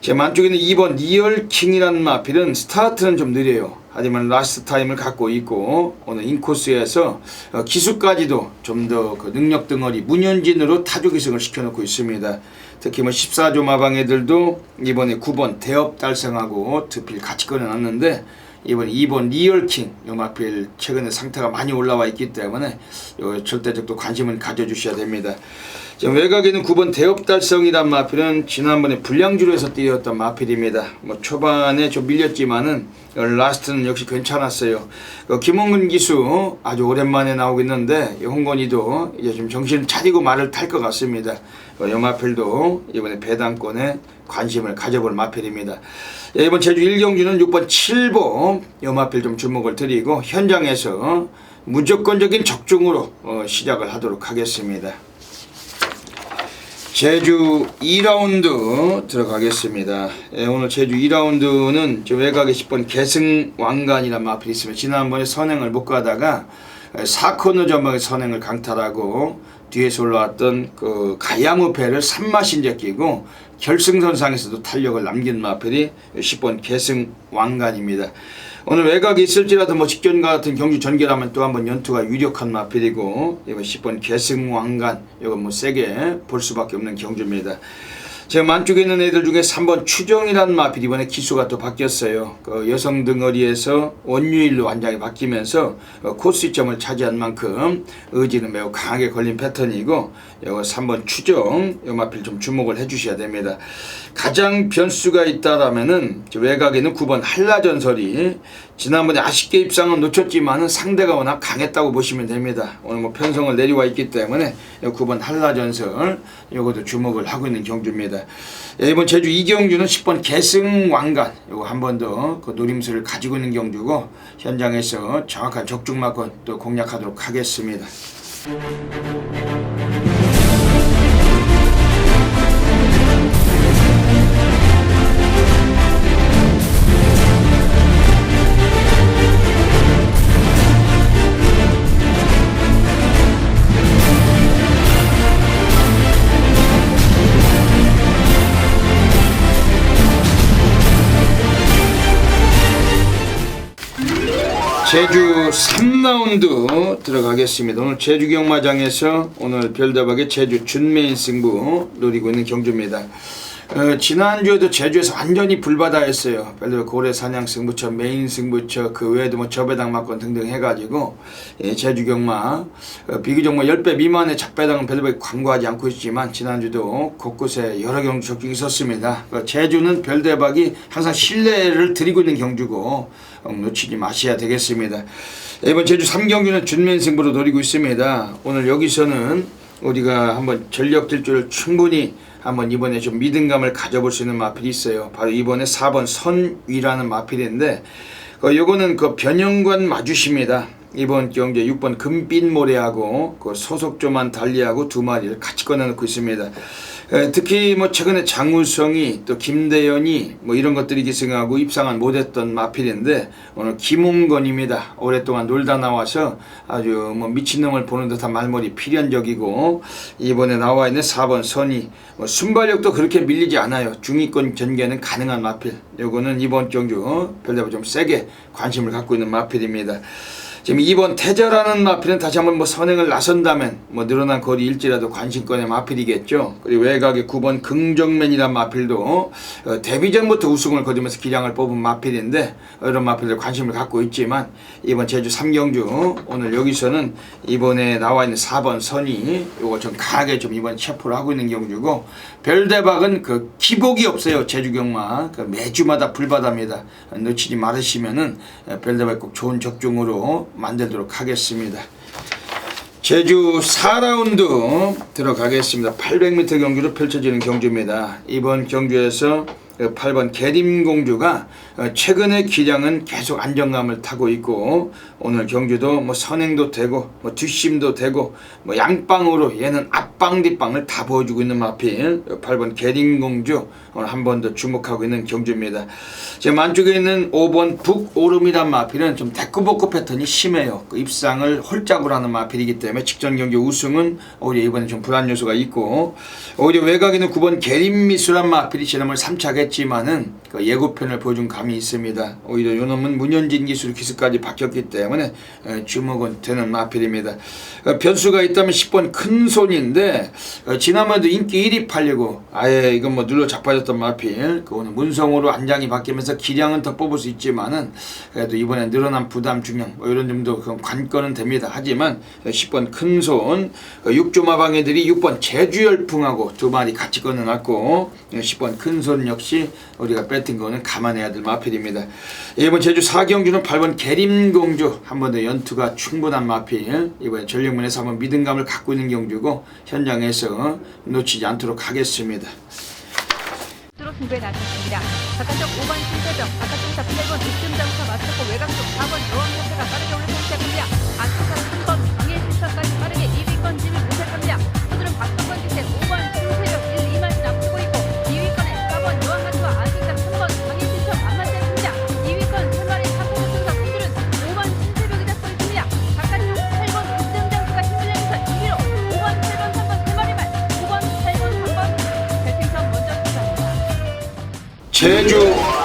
제 만쪽에는 2번 리얼킹이라는 마필은 스타트는 좀 느려요. 하지만 라스트 타임을 갖고 있고 오늘 인코스에서 기수까지도 좀 더 그 능력 덩어리 문현진으로 타조 기승을 시켜놓고 있습니다. 특히 뭐 14조 마방 애들도 이번에 9번 대업 달성하고 드필 같이 꺼내놨는데 이번 2번 리얼킹 요 마필 최근에 상태가 많이 올라와 있기 때문에 요 절대적 또 관심을 가져주셔야 됩니다. 지금 외곽에는 9번 대업달성이란 마필은 지난번에 불량주로에서 뛰었던 마필입니다. 뭐 초반에 좀 밀렸지만은 라스트는 역시 괜찮았어요. 김홍근 기수 아주 오랜만에 나오고 있는데 홍건이도 이제 좀 정신을 차리고 말을 탈 것 같습니다. 이 마필도 이번에 배당권에 관심을 가져볼 마필입니다. 이번 제주 1경주는 6번 7번 이 마필 좀 주목을 드리고 현장에서 무조건적인 적중으로 시작을 하도록 하겠습니다. 제주 2라운드 들어가겠습니다. 오늘 제주 2라운드는 외곽에 10번 계승왕관이라는 마필이 있으면 지난번에 선행을 못 가다가 4코너 전방에 선행을 강탈하고 뒤에서 올라왔던 그 가야무패를 3마신제 끼고 결승선상에서도 탄력을 남긴 마필이 10번 계승왕관입니다. 오늘 외곽이 있을지라도 뭐 직전과 같은 경주 전개라면 또 한번 연투가 유력한 마필이고 이번 10번 계승왕관 이건 뭐 세게 볼 수밖에 없는 경주입니다. 제가 만쪽에 있는 애들 중에 3번 추정이라는 마필 이번에 기수가 또 바뀌었어요. 그 여성 등어리에서 원유일로 완장이 바뀌면서 코스점을 차지한 만큼 의지는 매우 강하게 걸린 패턴이고 이거 3번 추정 이 마필 좀 주목을 해주셔야 됩니다. 가장 변수가 있다라면은 외곽에는 9번 한라전설이 지난번에 아쉽게 입상은 놓쳤지만은 상대가 워낙 강했다고 보시면 됩니다. 오늘 뭐 편성을 내려와 있기 때문에 9번 한라전설 이것도 주목을 하고 있는 경주입니다. 이번 제주 2경주는 10번 계승왕관 이거 한 번 더 그 노림수를 가지고 있는 경주고 현장에서 정확한 적중마권 또 공략하도록 하겠습니다. 제주 3라운드 들어가겠습니다. 오늘 제주 경마장에서 오늘 별다방의 제주 준메인 승부 노리고 있는 경주입니다. 지난주에도 제주에서 완전히 불바다였어요. 별다방 고래 사냥 승부처, 메인 승부처, 그 외에도 뭐 저배당 막권 등등 해가지고 제주 경마 비교적 뭐 10배 미만의 작배당은 별다방이 광고하지 않고 있지만 지난주도 곳곳에 여러 경주 적중이 있었습니다. 제주는 별대박이 항상 신뢰를 드리고 있는 경주고 놓치지 마셔야 되겠습니다. 이번 제주 3경주는 준면 승부로 노리고 있습니다. 오늘 여기서는 우리가 한번 전력 질주를 충분히 한번 이번에 좀 믿음감을 가져볼 수 있는 마필이 있어요. 바로 이번에 4번 선위라는 마필인데 요거는 그 변형관 마주십니다. 이번 경주에 6번 금빛모래하고 그 소속조만 달리하고 두 마리를 같이 꺼내놓고 있습니다. 특히 뭐 최근에 장우성이 또 김대현이 뭐 이런 것들이 기승하고 입상은 못했던 마필인데 오늘 김홍건입니다. 오랫동안 놀다 나와서 아주 뭐 미친놈을 보는 듯한 말머리 필연적이고 이번에 나와 있는 4번 선이 뭐 순발력도 그렇게 밀리지 않아요. 중위권 전개는 가능한 마필. 요거는 이번 경주 별다방 좀 세게 관심을 갖고 있는 마필입니다. 지금 2번 태자라는 마필은 다시 한번 뭐 선행을 나선다면 뭐 늘어난 거리일지라도 관심권의 마필이겠죠. 그리고 외곽에 9번 긍정맨이란 마필도 데뷔전부터 우승을 거두면서 기량을 뽑은 마필인데 이런 마필들 관심을 갖고 있지만 이번 제주 3경주 오늘 여기서는 이번에 나와 있는 4번 선이 요거 좀 강하게 좀 이번 체포를 하고 있는 경주고 별대박은 그 기복이 없어요. 제주 경마 그 매주마다 불바다입니다. 놓치지 말으시면은 별대박 꼭 좋은 적중으로 만들도록 하겠습니다. 제주 4라운드 들어가겠습니다. 800m 경주로 펼쳐지는 경주입니다. 이번 경주에서 8번 계림공주가 최근의 기량은 계속 안정감을 타고 있고 오늘 경주도 뭐 선행도 되고 뭐 뒷심도 되고 뭐 양방으로 얘는 앞방 뒷방을 다 보여주고 있는 마필 8번 계림공주 오늘 한 번 더 주목하고 있는 경주입니다. 지금 안쪽에 있는 5번 북오름이란 마필은 좀 대꾸복구 패턴이 심해요. 그 입상을 홀짝으로 하는 마필이기 때문에 직전 경주 우승은 오히려 이번에 좀 불안 요소가 있고 오히려 외곽에 있는 9번 계림미수란 마필이 지난번 3차게 했지만은 그 예고편을 보여준 감이 있습니다. 오히려 요놈은 문현진 기술 기수까지 바뀌었기 때문에 주목은 되는 마필입니다. 변수가 있다면 10번 큰손인데 지난번에도 인기 1위 팔리고 아예 이건 뭐 눌러 자빠졌던 마필, 그 오늘 문성으로 안장이 바뀌면서 기량은 더 뽑을 수 있지만은 그래도 이번에 늘어난 부담 중량 뭐 이런 점도 관건은 됩니다. 하지만 10번 큰손 6조 마방애들이 6번 제주열풍하고 두 마리 같이 꺼내놨고 10번 큰손 역시 우리가 뺏은 거는 감안해야 될 마필입니다. 이번 제주 4경주는 8번 계림공주 한 번 더 연투가 충분한 마필, 이번에 전력문에서 한번 믿음감을 갖고 있는 경주고 현장에서 놓치지 않도록 하겠습니다. 로 승부에 나섰습니다. 바깥쪽 5번 신세정, 바깥쪽에서 8번 득점장부터 맞췄고 외곽쪽 4번 여왕현태가 빠르게 올라서기 시작합니다. 안쪽에서 3번 강예실서까지 빠르게 2위권 진을 모색합니다. 오늘은 박성건 기세 5번 신세정 1, 2마신 앞두고 있고 2위권에 4번 여왕가수와 안쪽에서 3번 강예실서 만만치 않습니다. 2위권 3마리 3번 순서 선두는 5번 신세벽이 잡고 있습니다. 바깥쪽 8번 득점장수가 힘들면서 2위로 5번, 8번, 3번 3마리만 5번, 8번, 3번 배팅선 먼저 시작합니다. 제주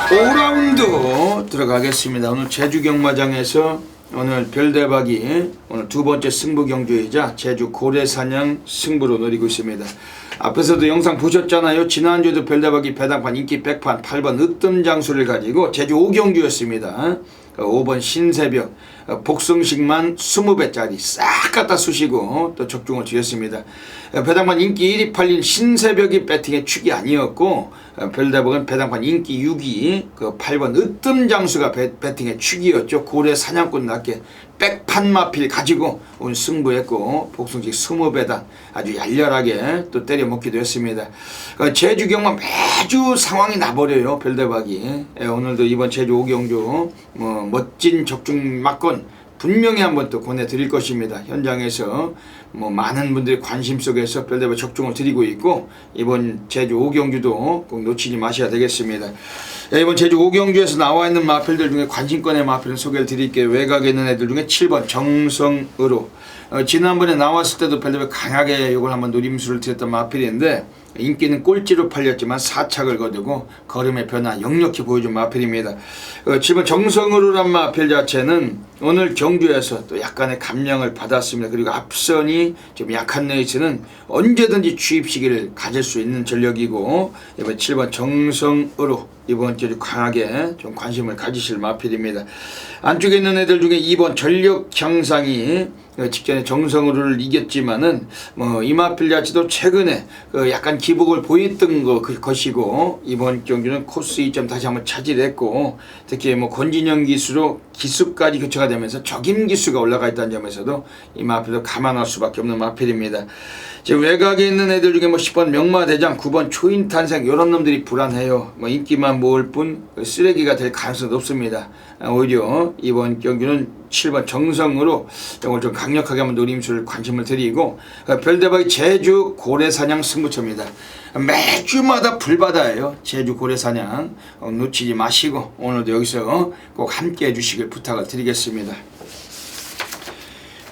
5라운드 들어가겠습니다. 오늘 제주 경마장에서 오늘 별대박이 오늘 두 번째 승부 경주이자 제주 고래사냥 승부로 노리고 있습니다. 앞에서도 영상 보셨잖아요. 지난주에도 별대박이 배당판 인기 100판 8번 으뜸장수를 가지고 제주 5경주였습니다. 5번 신새벽 복승식만 20배짜리 싹 갖다 쑤시고 또 적중을 드렸습니다. 배당판 인기 1위 팔린 신새벽이 배팅의 축이 아니었고 별대박은 배당판 인기 6위 그 8번 으뜸장수가 배팅의 축이었죠. 고래 사냥꾼답게 백판 마필 가지고 오늘 승부했고 복승식 20배당 아주 열렬하게 또 때려 먹기도 했습니다. 제주 경마 매주 상황이 나버려요. 별대박이. 오늘도 이번 제주 5경주 멋진 적중 막건 분명히 한번 또 권해드릴 것입니다. 현장에서 많은 분들의 관심 속에서 별대박 적중을 드리고 있고 이번 제주 5경주도 꼭 놓치지 마셔야 되겠습니다. 이번 제주 5경주에서 나와 있는 마필들 중에 관심권의 마필을 소개를 드릴게요. 외곽에 있는 애들 중에 7번 정성으로 지난번에 나왔을 때도 별대박 강하게 이걸 한번 노림수를 드렸던 마필인데 인기는 꼴찌로 팔렸지만 4착을 거두고 걸음의 변화 역력히 보여준 마필입니다. 7번 정성으로란 마필 자체는 오늘 경주에서 또 약간의 감량을 받았습니다. 그리고 앞선이 좀 약한 레이스는 언제든지 주입 시기를 가질 수 있는 전력이고 이번 7번 정성으로 이번 주 강하게 좀 관심을 가지실 마필입니다. 안쪽에 있는 애들 중에 2번 전력 향상이 직전에 정성으로를 이겼지만은 이 마필 자체도 최근에 약간 기복을 보였던 것이고 이번 경주는 코스 2점 다시 한번 차지했고 특히 권진영 기수로 기수까지 교체가 되면서 적임 기수가 올라가 있다는 점에서도 이 마필도 감안할 수밖에 없는 마필입니다. 지금 외곽에 있는 애들 중에 10번 명마대장, 9번 초인탄생 이런 놈들이 불안해요. 인기만 모을 뿐 쓰레기가 될 가능성이 높습니다. 오히려 이번 경주는 7번 정성으로 이걸 좀 강력하게 한번 노림수를 관심을 드리고 별대박이 제주 고래사냥 승부처입니다. 매주마다 불바다예요. 제주 고래사냥 놓치지 마시고 오늘도 여기서 꼭 함께 해주시길 부탁을 드리겠습니다.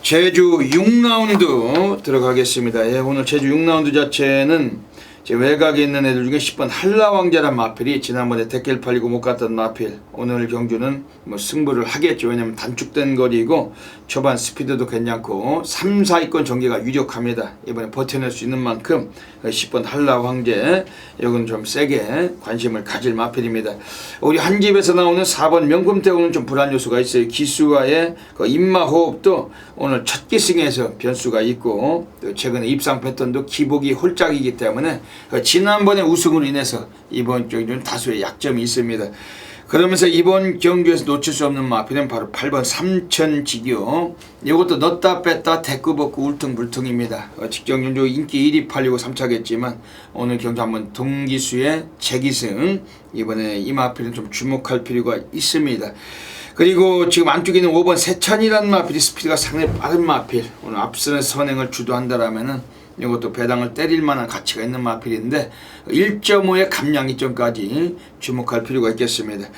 제주 6라운드 들어가겠습니다. 오늘 제주 6라운드 자체는 외곽에 있는 애들 중에 10번 한라왕자란 마필이 지난번에 댓글 팔리고 못 갔던 마필 오늘 경주는 승부를 하겠죠. 왜냐면 단축된 거리고 초반 스피드도 괜찮고 3, 4위권 전개가 유력합니다. 이번에 버텨낼 수 있는 만큼 10번 한라왕제 이건 좀 세게 관심을 가질 마필입니다. 우리 한 집에서 나오는 4번 명품태우는 좀 불안 요소가 있어요. 기수와의 임마호흡도 오늘 첫 기승에서 변수가 있고 최근에 입상 패턴도 기복이 홀짝이기 때문에 지난번에 우승으로 인해서 이번 경주는 다수의 약점이 있습니다. 그러면서 이번 경주에서 놓칠 수 없는 마필은 바로 8번 삼천지교. 이것도 넣었다 뺐다 대꾸 벗고 울퉁불퉁입니다. 직전 경주 인기 1위 팔리고 3차겠지만 오늘 경주 한번 동기수의 재기승 이번에 이 마필은 좀 주목할 필요가 있습니다. 그리고 지금 안쪽에 있는 5번 세찬이라는 마필이 스피드가 상당히 빠른 마필 오늘 앞서는 선행을 주도한다라면은 이것도 배당을 때릴 만한 가치가 있는 마필인데 1.5의 감량 이점까지 주목할 필요가 있겠습니다.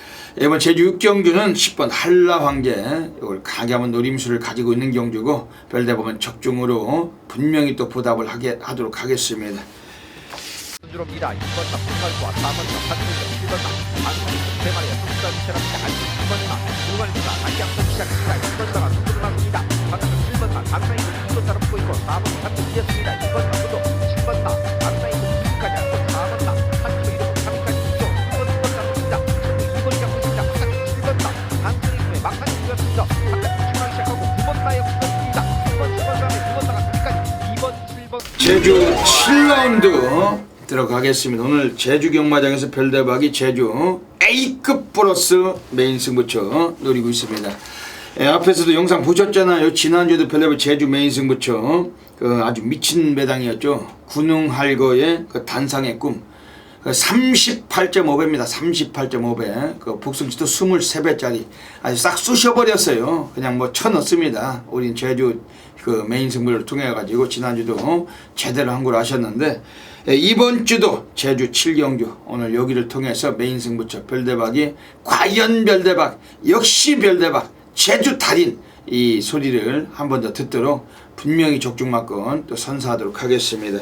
이번 제주 6경주는 10번 한라황제 이걸 강하게 한번 노림수를 가지고 있는 경주고 별대보면 적중으로 분명히 또 보답을 하도록 하겠습니다. 들어옵니다. 2번 탑승관과 4번 탑승 7번마 안산이 3마리의 선수가 위치합니다. 안쪽 2번마 무관리가 다시 앞선 시작합니다. 2번마가 선수를 맞습니다. 바깥쪽 7번마 안산이 2번 따라붙고 있고 4번 한쪽 이었습니다. 2번마 또 7번마 안산이 2까지 앞서 4번마 한쪽 이동 3위까지 이쪽 2번 따라붙습니다. 2번이 잡고 있습니다. 바깥쪽 7번마 안산이 이후에 막판이 이었습니다. 바깥쪽 출발하기 시작하고 9번마에 붙었습니다. 2번 다음에 2번마가 3위까지 2번 7번 제주 7라운드 들어가겠습니다. 오늘 제주 경마장에서 별대박이 제주 A급 플러스 메인 승부처 노리고 있습니다. 앞에서도 영상 보셨잖아요. 지난주에도 별대박 제주 메인 승부처 그 아주 미친 배당이었죠. 군웅할거의 그 단상의 꿈 38.5배입니다. 38.5배. 그 복승치도 23배짜리 아주 싹 쑤셔버렸어요. 그냥 뭐 쳐넣습니다. 우린 제주 그 메인 승부를 통해 가지고 지난주도 제대로 한 걸 아셨는데 이번 주도 제주 7경주 오늘 여기를 통해서 메인 승부처 별대박이 과연 별대박 역시 별대박 제주 달인 이 소리를 한 번 더 듣도록 분명히 적중마건 또 선사하도록 하겠습니다.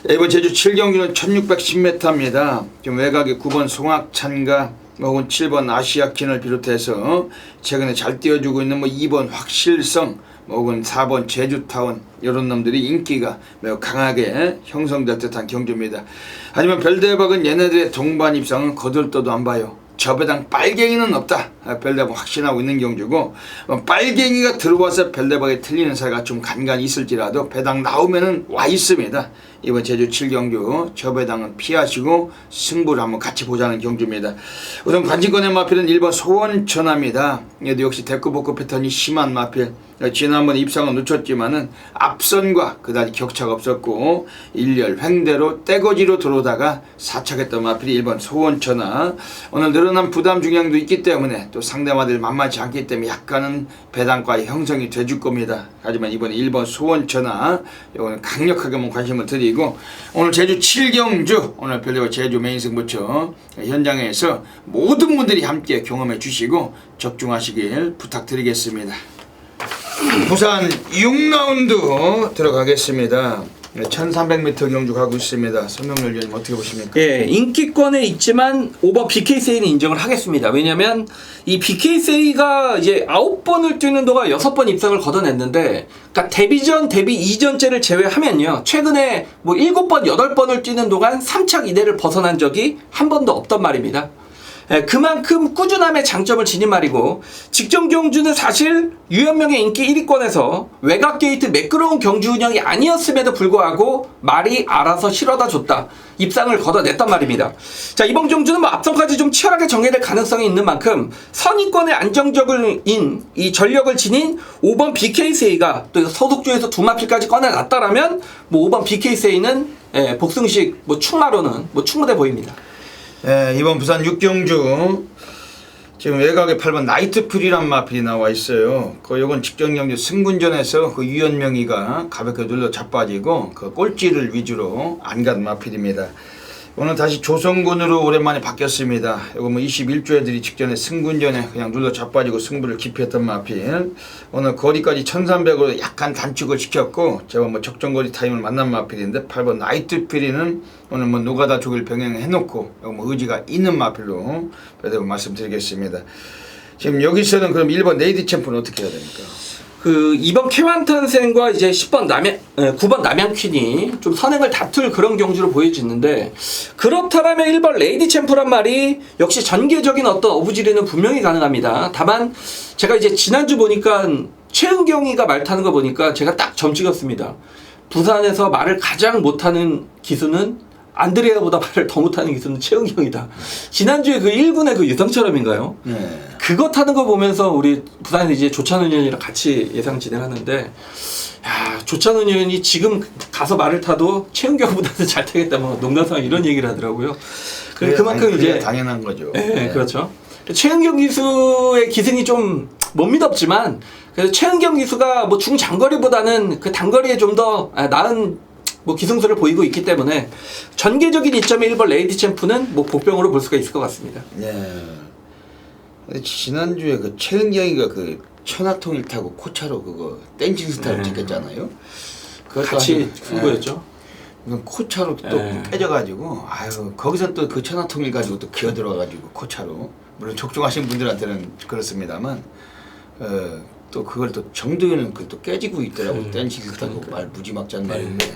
이번 제주 7경주는 1610m입니다. 지금 외곽에 9번 송악찬과 혹은 7번 아시아킨을 비롯해서 최근에 잘 뛰어주고 있는 뭐 2번 확실성 혹은 4번 제주타운 이런 놈들이 인기가 매우 강하게 형성될 듯한 경주입니다. 하지만 별대박은 얘네들의 동반 입상은 거들떠도 안 봐요. 저 배당 빨갱이는 없다. 별대박 확신하고 있는 경주고 빨갱이가 들어와서 별대박에 틀리는 사이가 좀 간간히 있을지라도 배당 나오면은 와 있습니다. 이번 제주 7경주 저 배당은 피하시고 승부를 한번 같이 보자는 경주입니다. 우선 관심권의 마필은 1번 소원천하입니다. 얘도 역시 대꾸복구 패턴이 심한 마필. 지난번 입상은 놓쳤지만은 앞선과 그다지 격차가 없었고 일렬 횡대로 떼거지로 들어오다가 사착했던 마필이 1번 소원천하. 오늘 늘어난 부담 중량도 있기 때문에 또 상대마들 만만치 않기 때문에 약간은 배당과의 형성이 돼줄 겁니다. 하지만 이번에 1번 소원천하 이거는 강력하게 관심을 드리고 오늘 제주 7경주 오늘 별대박 제주 메인 승부처 현장에서 모든 분들이 함께 경험해 주시고 적중하시길 부탁드리겠습니다. 부산 6라운드 들어가겠습니다. 1300m 경주 가고 있습니다. 선명열 위원님 어떻게 보십니까? 예, 인기권에 있지만 5번 BK세이는 인정을 하겠습니다. 왜냐면 이 BK세이가 이제 9번을 뛰는 동안 6번 입상을 걷어냈는데 그러니까 데뷔 전, 데뷔 이전째를 제외하면요. 최근에 뭐 7번, 8번을 뛰는 동안 3착 이내를 벗어난 적이 한 번도 없단 말입니다. 그만큼 꾸준함의 장점을 지닌 말이고 직전 경주는 사실 유연명의 인기 1위권에서 외곽 게이트 매끄러운 경주 운영이 아니었음에도 불구하고 말이 알아서 실어다 줬다. 입상을 걷어냈단 말입니다. 자, 이번 경주는 뭐 앞선까지 좀 치열하게 전개될 가능성이 있는 만큼 선의권의 안정적인 이 전력을 지닌 5번 BK세이가 또 서독주에서 2마필까지 꺼내놨다라면 뭐 5번 BK세이는 복승식 뭐 충마로는 뭐 충분해 보입니다. 이번 부산 6경주 지금 외곽에 8번 나이트풀이란 마필이 나와 있어요. 요건 직전 경주 승군전에서 그 유연명이가 가볍게 눌러 자빠지고 그 꼴찌를 위주로 안 간 마필입니다. 오늘 다시 조성군으로 오랜만에 바뀌었습니다. 이거 뭐 21조애들이 직전에 승군전에 그냥 눌러 자빠지고 승부를 기피했던 마필. 오늘 거리까지 1300으로 약간 단축을 시켰고 제가 뭐 적정거리 타임을 만난 마필인데 8번 나이트필이는 오늘 뭐 노가다 쪽을 병행해놓고 이거 뭐 의지가 있는 마필로 그래도 말씀드리겠습니다. 지금 여기서는 그럼 1번 레이디 챔프는 어떻게 해야 됩니까? 그 2번 K1탄생과 이제 10번 9번 남양퀸이 좀 선행을 다툴 그런 경주를 보여지는데 그렇다라면 1번 레이디 챔프란 말이 역시 전개적인 어떤 어부지리는 분명히 가능합니다. 다만 제가 이제 지난주 보니까 최은경이가 말 타는 거 보니까 제가 딱 점 찍었습니다. 부산에서 말을 가장 못하는 기수는 안드레아보다 말을 더 못하는 기수는 최은경이다. 지난주에 그 1군의 그 유성철음인가요? 네. 그거 타는 거 보면서 우리 부산에서 이제 조찬훈 의원이랑 같이 예상 진행하는데 야, 조찬훈 의원이 지금 가서 말을 타도 최은경보다는 잘 타겠다 뭐 농담삼아 이런 얘기를 하더라고요. 그만큼 이제 당연한 거죠. 네, 그렇죠. 최은경 기수의 기승이 좀 못 믿었지만 그래서 최은경 기수가 뭐 중장거리보다는 그 단거리에 좀 더 나은 뭐 기승수를 보이고 있기 때문에 전개적인 이점의 1번 레이디 챔프는 뭐 복병으로 볼 수가 있을 것 같습니다. 네. 지난주에 그 최은경이가 그 천하통일 타고 코차로 그거 댄싱 스타일 찍혔잖아요. 같이 승부였죠. 무슨 코차로 또 예. 깨져가지고 아유 거기서 또 그 천하통일 가지고 또 기어 들어가가지고 코차로 물론 적중하신 분들한테는 그렇습니다만 또 그걸 또 정도에는 또 깨지고 있더라고 댄식하고 말 무지막지한 말인데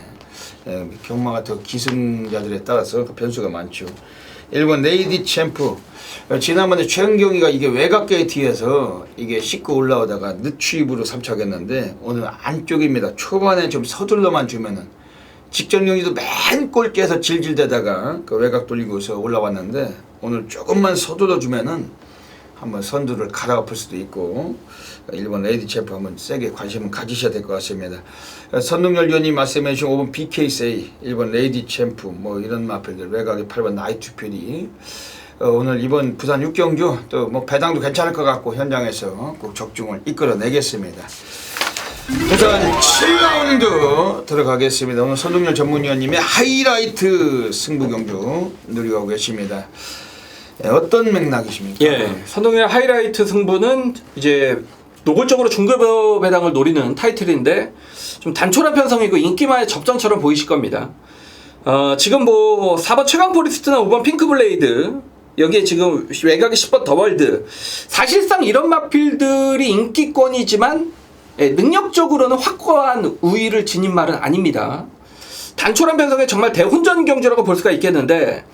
경마가 더 기승자들에 따라서 그 변수가 많죠. 일본 레이디 챔프 지난번에 최은경이가 이게 외곽계 뒤에서 이게 씻고 올라오다가 늦추입으로 3착했는데 오늘 안쪽입니다. 초반에 좀 서둘러만 주면은 직전 경기도 맨 꼴찌에서 질질대다가 그 외곽 돌리고서 올라왔는데 오늘 조금만 서둘러 주면은 한번 선두를 갈아엎을 수도 있고 일본 레이디 챔프 한번 세게 관심을 가지셔야 될 것 같습니다. 선동열 위원님 말씀해 주신 5번 BKC 일본 레이디 챔프 뭐 이런 마필들 외곽에 8번 나이트 퓨리 오늘 이번 부산 6경주 또 뭐 배당도 괜찮을 것 같고 현장에서 꼭 적중을 이끌어내겠습니다. 부산 7라운드 들어가겠습니다. 오늘 선동열 전문위원님의 하이라이트 승부 경주 누리고 계십니다. 어떤 맥락이십니까? 예, 선동열 하이라이트 승부는 이제 노골적으로 중급 배당을 노리는 타이틀인데 좀 단촐한 편성이고 인기만의 접전처럼 보이실 겁니다. 지금 뭐 4번 최강 포리스트나 5번 핑크블레이드 여기에 지금 외곽에 10번 더월드 사실상 이런 마필들이 인기권이지만 능력적으로는 확고한 우위를 지닌 말은 아닙니다. 단촐한 편성의 정말 대혼전 경주라고 볼 수가 있겠는데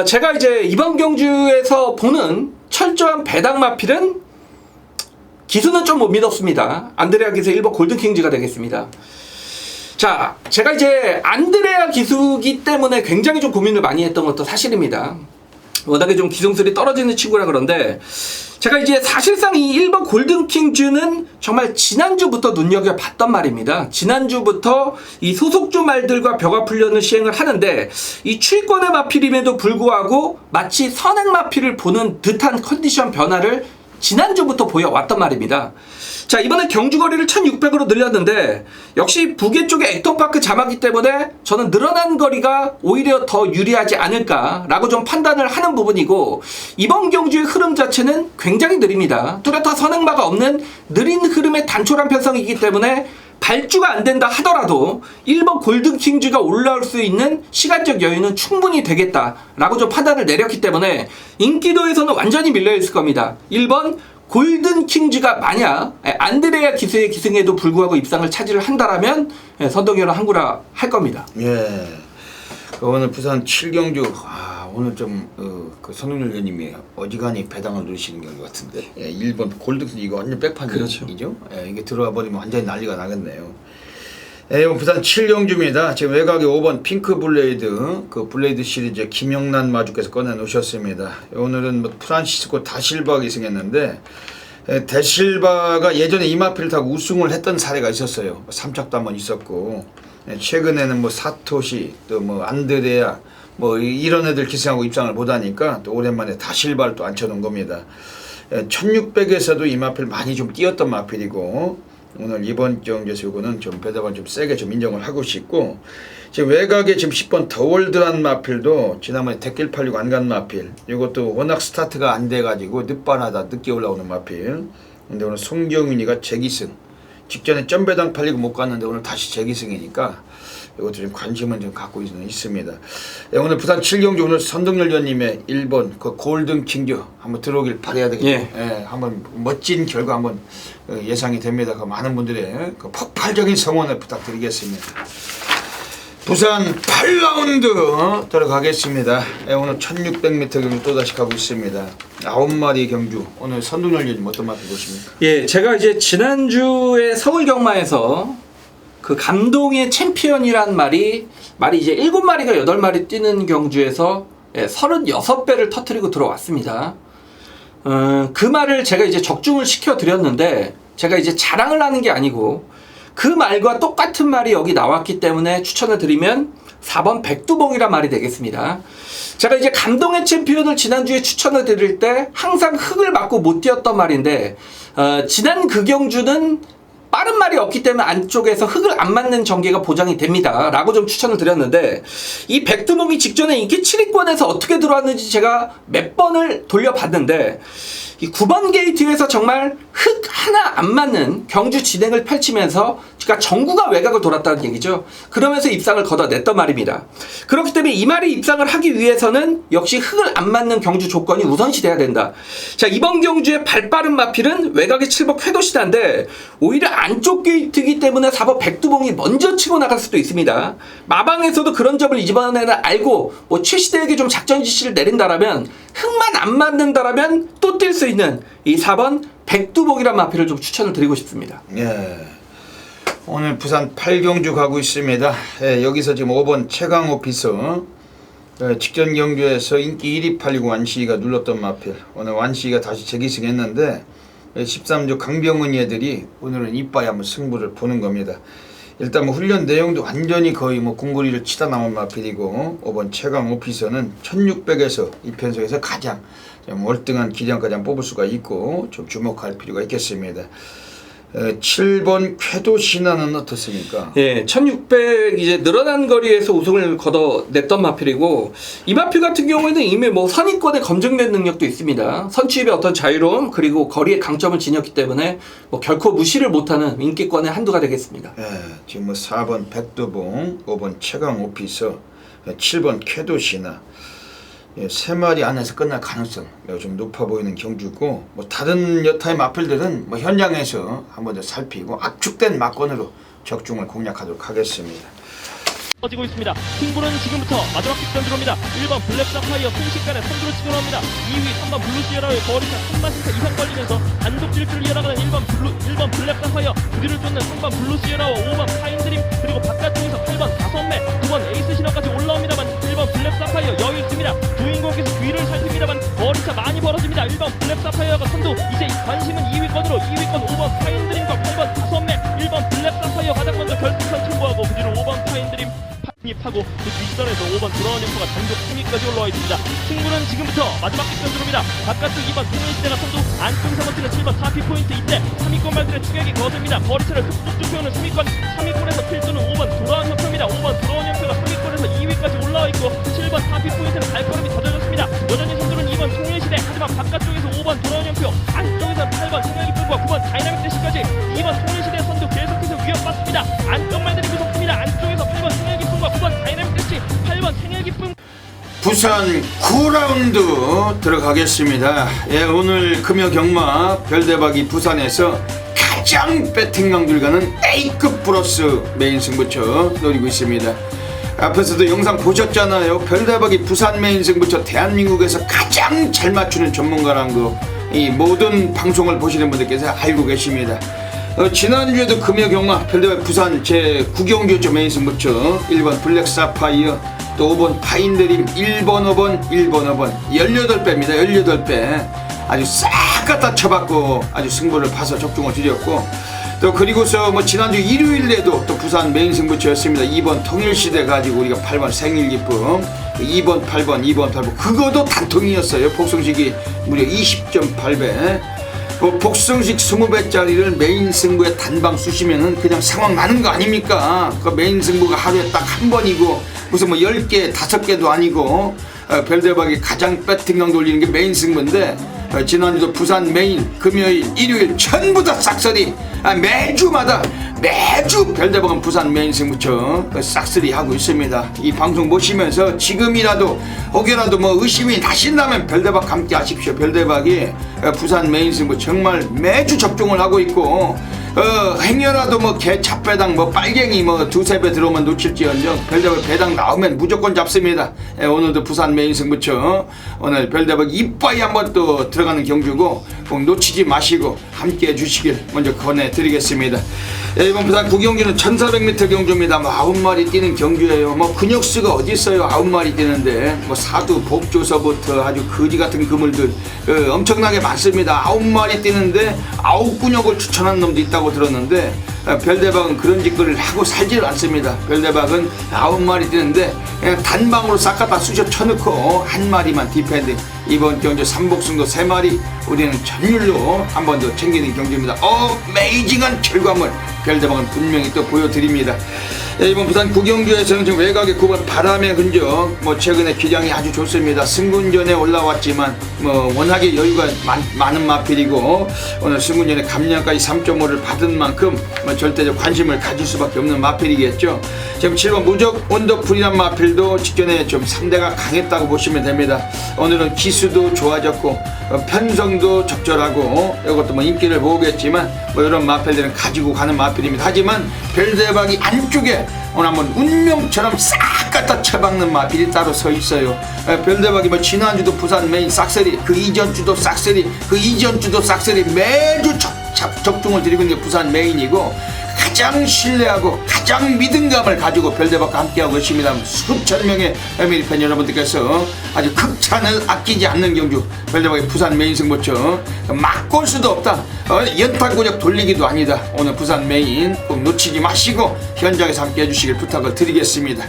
제가 이제 이번 경주에서 보는 철저한 배당 마필은 기수는 좀 못 믿었습니다. 안드레아 기수 1번 골든킹즈가 되겠습니다. 자, 제가 이제 안드레아 기수기 때문에 굉장히 좀 고민을 많이 했던 것도 사실입니다. 워낙에 좀 기성술이 떨어지는 친구라 그런데 제가 이제 사실상 이 1번 골든킹즈는 정말 지난주부터 눈여겨봤단 말입니다. 지난주부터 이 소속주 말들과 벽화 훈련을 시행을 하는데 이 추위권의 마필임에도 불구하고 마치 선행 마필을 보는 듯한 컨디션 변화를 지난주부터 보여왔단 말입니다. 자, 이번에 경주거리를 1600으로 늘렸는데 역시 부계 쪽에 액터파크 자마기 때문에 저는 늘어난 거리가 오히려 더 유리하지 않을까라고 좀 판단을 하는 부분이고 이번 경주의 흐름 자체는 굉장히 느립니다. 뚜렷한 선행마가 없는 느린 흐름의 단촐한 편성이기 때문에 발주가 안 된다 하더라도 1번 골든킹즈가 올라올 수 있는 시간적 여유는 충분히 되겠다라고 좀 판단을 내렸기 때문에 인기도에서는 완전히 밀려있을 겁니다. 1번 골든킹즈가 만약 안드레아 기수의 기승에도 불구하고 입상을 차지를 한다라면 선동열은 항구라 할 겁니다. 예. 오늘 부산 7경주 오늘 좀 그 선동열 위원님이 어지간히 배당을 누리시는 경우 같은데 1번 골든킹즈 이거 완전 백판이죠. 그렇죠. 이게 들어와 버리면 완전히 난리가 나겠네요. 이번 부산 7경주입니다. 지금 외곽에 5번 핑크 블레이드 그 블레이드 시리즈 김영란 마주께서 꺼내놓으셨습니다. 오늘은 뭐 프란시스코 다실바 기승했는데 다실바가 예전에 이마필을 타고 우승을 했던 사례가 있었어요. 3착도 한번 있었고 최근에는 뭐 사토시 또 뭐 안드레아 뭐 이런 애들 기승하고 입상을 못하니까 또 오랜만에 다실바를 또 앉혀놓은 겁니다. 1600에서도 이마필 많이 좀 뛰었던 마필이고 오늘 이번 경주에서 요거는 좀 배당을 좀 세게 좀 인정을 하고 싶고 지금 외곽에 지금 10번 더월드란 마필도 지난번에 댓글 팔리고 안 간 마필 이것도 워낙 스타트가 안 돼가지고 늦반하다 늦게 올라오는 마필 근데 오늘 송경윤이가 재기승 직전에 점배당 팔리고 못 갔는데 오늘 다시 재기승이니까 이것도 좀 관심은 좀 갖고 있습니다. 오늘 부산 7경주 오늘 선동열 위원님의 1번 그 골든킹즈 한번 들어오길 바라야 되겠네요. 예, 한번 멋진 결과 한번 예상이 됩니다. 그 많은 분들의 그 폭발적인 성원을 부탁드리겠습니다. 부산 8라운드 들어가겠습니다. 오늘 1600m 경주 또다시 가고 있습니다. 9마리 경주 오늘 선동열 위원님 어떤 맛을 보십니까? 예, 제가 이제 지난주에 서울 경마에서 그 감동의 챔피언이란 말이 이제 7마리가 8마리 뛰는 경주에서 36배를 터뜨리고 들어왔습니다. 그 말을 제가 이제 적중을 시켜드렸는데 제가 이제 자랑을 하는 게 아니고 그 말과 똑같은 말이 여기 나왔기 때문에 추천을 드리면 4번 백두봉이란 말이 되겠습니다. 제가 이제 감동의 챔피언을 지난주에 추천을 드릴 때 항상 흙을 맞고 못 뛰었던 말인데 지난 그 경주는 빠른 말이 없기 때문에 안쪽에서 흙을 안 맞는 전개가 보장이 됩니다 라고 좀 추천을 드렸는데, 이 백두봉이 직전에 인기 7위권에서 어떻게 들어왔는지 제가 몇 번을 돌려봤는데, 이 9번 게이트에서 정말 흙 하나 안 맞는 경주 진행을 펼치면서, 그러니까 정구가 외곽을 돌았다는 얘기죠. 그러면서 입상을 걷어냈단 말입니다. 그렇기 때문에 이 말이 입상을 하기 위해서는 역시 흙을 안 맞는 경주 조건이 우선시돼야 된다. 자, 이번 경주의 발빠른 마필은 외곽의 7번 쾌도시다인데 오히려 안쪽 게이트이기 때문에 4번 백두봉이 먼저 치고 나갈 수도 있습니다. 마방에서도 그런 점을 이번에는 알고 뭐 최시대에게 좀 작전 지시를 내린다라면, 흙만 안 맞는다라면 또 뛸 수 있는 이 4번 백두봉이란 마필을 좀 추천을 드리고 싶습니다. 예. 오늘 부산 8경주 가고 있습니다. 예, 여기서 지금 5번 최강 오피서, 직전 경주에서 인기 1위 팔리고 완시가 눌렀던 마필, 오늘 완시가 다시 재기승했는데 13조 강병은 애들이 오늘은 이빠이 한번 승부를 보는 겁니다. 일단 뭐 훈련 내용도 완전히 거의 뭐 궁궐이를 치다 나온 마필이고, 5번 최강 오피서는 1600에서 이 편성에서 가장 좀 월등한 기량까지 뽑을 수가 있고 좀 주목할 필요가 있겠습니다. 7번 쾌도 신화는 어떻습니까? 예, 1600 이제 늘어난 거리에서 우승을 걷어냈던 마필이고, 이 마필 같은 경우에는 이미 뭐 선입권의 검증된 능력도 있습니다. 선취입의 어떤 자유로움, 그리고 거리의 강점을 지녔기 때문에 뭐 결코 무시를 못하는 인기권의 한두가 되겠습니다. 예, 지금 뭐 4번 백두봉, 5번 최강 오피서, 7번 쾌도 신화, 예, 3마리 안에서 끝날 가능성 매우 좀 높아 보이는 경주고, 뭐 다른 여타의 마필들은 뭐 현장에서 한번 더 살피고 압축된 막권으로 적중을 공략하도록 하겠습니다. 퍼지고 있습니다. 승부는 지금부터 마지막 직전 들어옵니다. 1번 블랙 사파이어 순식간에 선두로 치고 나옵니다. 2위 3번 블루 시에라의 거리차 3마신차 이상 걸리면서 단독 질주를 이어나가는 1번 블랙 사파이어, 그 뒤를 쫓는 3번 블루 시에라와 5번 파인드림, 그리고 바깥쪽에서 8번 다섯매, 9번 에이스 신화까지 올라옵니다만 1번 블랙 사파이어 여유 있습니다. 주인공께서 뒤를 살핍니다만 거리차 많이 벌어집니다. 1번 블랙 사파이어가 선두, 이제 관심은 2위권으로 2위권 5번 파인드림과 8번 다섯매, 1번 블랙 사파이어 가장 먼저 결승선 승부하고 그 뒤로 5번 파인드림 하고 그 뒷선에서 5번 돌아온 연포가 단독 3위까지 올라와 있습니다. 승부는 지금부터 마지막 직전 들어옵니다. 바깥쪽 2번 통일시대가 선두, 안쪽 3번째는 7번 4피 포인트 이때 3위권 말들의 추격이 거셉니다. 거리차를 툭툭 펴는 3위권에서 필두는 5번 돌아온 연표입니다. 5번 돌아온 연표가 3위권에서 2위까지 올라와 있고 7번 4피 포인트는 발걸음이 더뎌졌습니다. 여전히 선두는 2번 통일시대, 하지만 바깥쪽에서 5번 돌아온 연표, 안쪽에서 8번 청양이쁨과 9번 다이나믹 대시까지 2번 통일시대 선두 계속해서 위협받습니다. 안쪽 말들이 무섭습니다. 안쪽에서 8번 청양이쁨과 9번 다이나믹 대시, 8번 생일기쁨. 부산 9라운드 들어가겠습니다. 예, 오늘 금요 경마 별대박이 부산에서 가장 배팅 강들 가는 A급 플러스 메인 승부처 노리고 있습니다. 앞에서도 영상 보셨잖아요. 별대박이 부산 메인 승부처 대한민국에서 가장 잘 맞추는 전문가란 거, 이 모든 방송을 보시는 분들께서 알고 계십니다. 지난주에도 금요 경마 별대박 부산 제9경주였죠. 메인 승부처 1번 블랙 사파이어, 또 5번 파인드림, 1번 5번 18배입니다. 18배 아주 싹 갖다 쳐받고 아주 승부를 봐서 적중을 드렸고, 또 그리고서 뭐 지난주 일요일에도 또 부산 메인 승부처였습니다. 2번 통일시대 가지고 우리가 8번 생일기쁨, 2번 8번 그거도 단통이었어요. 복승식이 무려 20.8배. 복승식 20배짜리를 메인 승부에 단방 쑤시면은 그냥 상황 나는 거 아닙니까? 그 메인 승부가 하루에 딱 한 번이고 무슨 뭐 10개 5개도 아니고, 별대박이 가장 배팅강 돌리는 게 메인 승부인데, 지난주도 부산 메인 금요일 일요일 전부 다 싹쓸이, 매주 별대박은 부산 메인 승부처 싹쓸이 하고 있습니다. 이 방송 보시면서 지금이라도 혹여라도 뭐 의심이 나신다면 별대박 함께 하십시오. 별대박이 부산 메인 승부 정말 매주 접종을 하고 있고, 행여라도 뭐 개 잡배당 뭐 빨갱이 뭐 2-3배 들어오면 놓칠지언정 별대박 배당 나오면 무조건 잡습니다. 오늘도 부산 메인 승부처 오늘 별대박 이빠이 한번 또 들어가는 경주고 꼭 놓치지 마시고 함께 해주시길 먼저 권해드리겠습니다. 이번 부산 9경주는 1400m 경주입니다. 뭐 9마리 뛰는 경주예요. 뭐 근육수가 어디 있어요. 9마리 뛰는데 뭐 사두 복조서부터 아주 거지 같은 그물들 엄청나게 많습니다. 9마리 뛰는데 9근육을 추천한 놈도 있다고 들었는데 별대박은 그런 짓거리를 하고 살지를 않습니다. 별대박은 9마리 뛰는데 그냥 단방으로 싹 갖다 쑤셔 쳐놓고 한 마리만 디펜딩. 이번 경주 삼복승도 3마리 우리는 전율로 한 번 더 챙기는 경주입니다. 어메이징한 결과물 별대박은 분명히 또 보여드립니다. 이번 부산 구경주에서는 지금 외곽의 9번 바람의 흔적, 최근에 기량이 아주 좋습니다. 승군전에 올라왔지만 워낙에 여유가 많은 마필이고 오늘 승군전에 감량까지 3.5를 받은 만큼 절대적 관심을 가질 수밖에 없는 마필이겠죠. 지금 7번 무적 원더풀이란 마필도 직전에 좀 상대가 강했다고 보시면 됩니다. 오늘은 기수도 좋아졌고 편성도 적절하고 이것도 인기를 모으겠지만 이런 마필들은 가지고 가는 마필입니다. 하지만 별대박이 안쪽에 오늘 한번 운명처럼 싹 갖다 쳐박는 마필이 따로 서 있어요. 별대박이 지난주도 부산 메인 싹쓸이, 그 이전주도 싹쓸이, 그 이전주도 싹쓸이, 매주 적중을 드리고 있는 게 부산 메인이고 가장 신뢰하고 가장 믿음감을 가지고 별대박과 함께하고 있습니다. 수천 명의 에미리 팬 여러분들께서 아주 극찬을 아끼지 않는 경주 별대박의 부산 메인 승부처 막골 수도 없다. 연탄고력 돌리기도 아니다. 오늘 부산 메인 꼭 놓치지 마시고 현장에서 함께 해주시길 부탁을 드리겠습니다.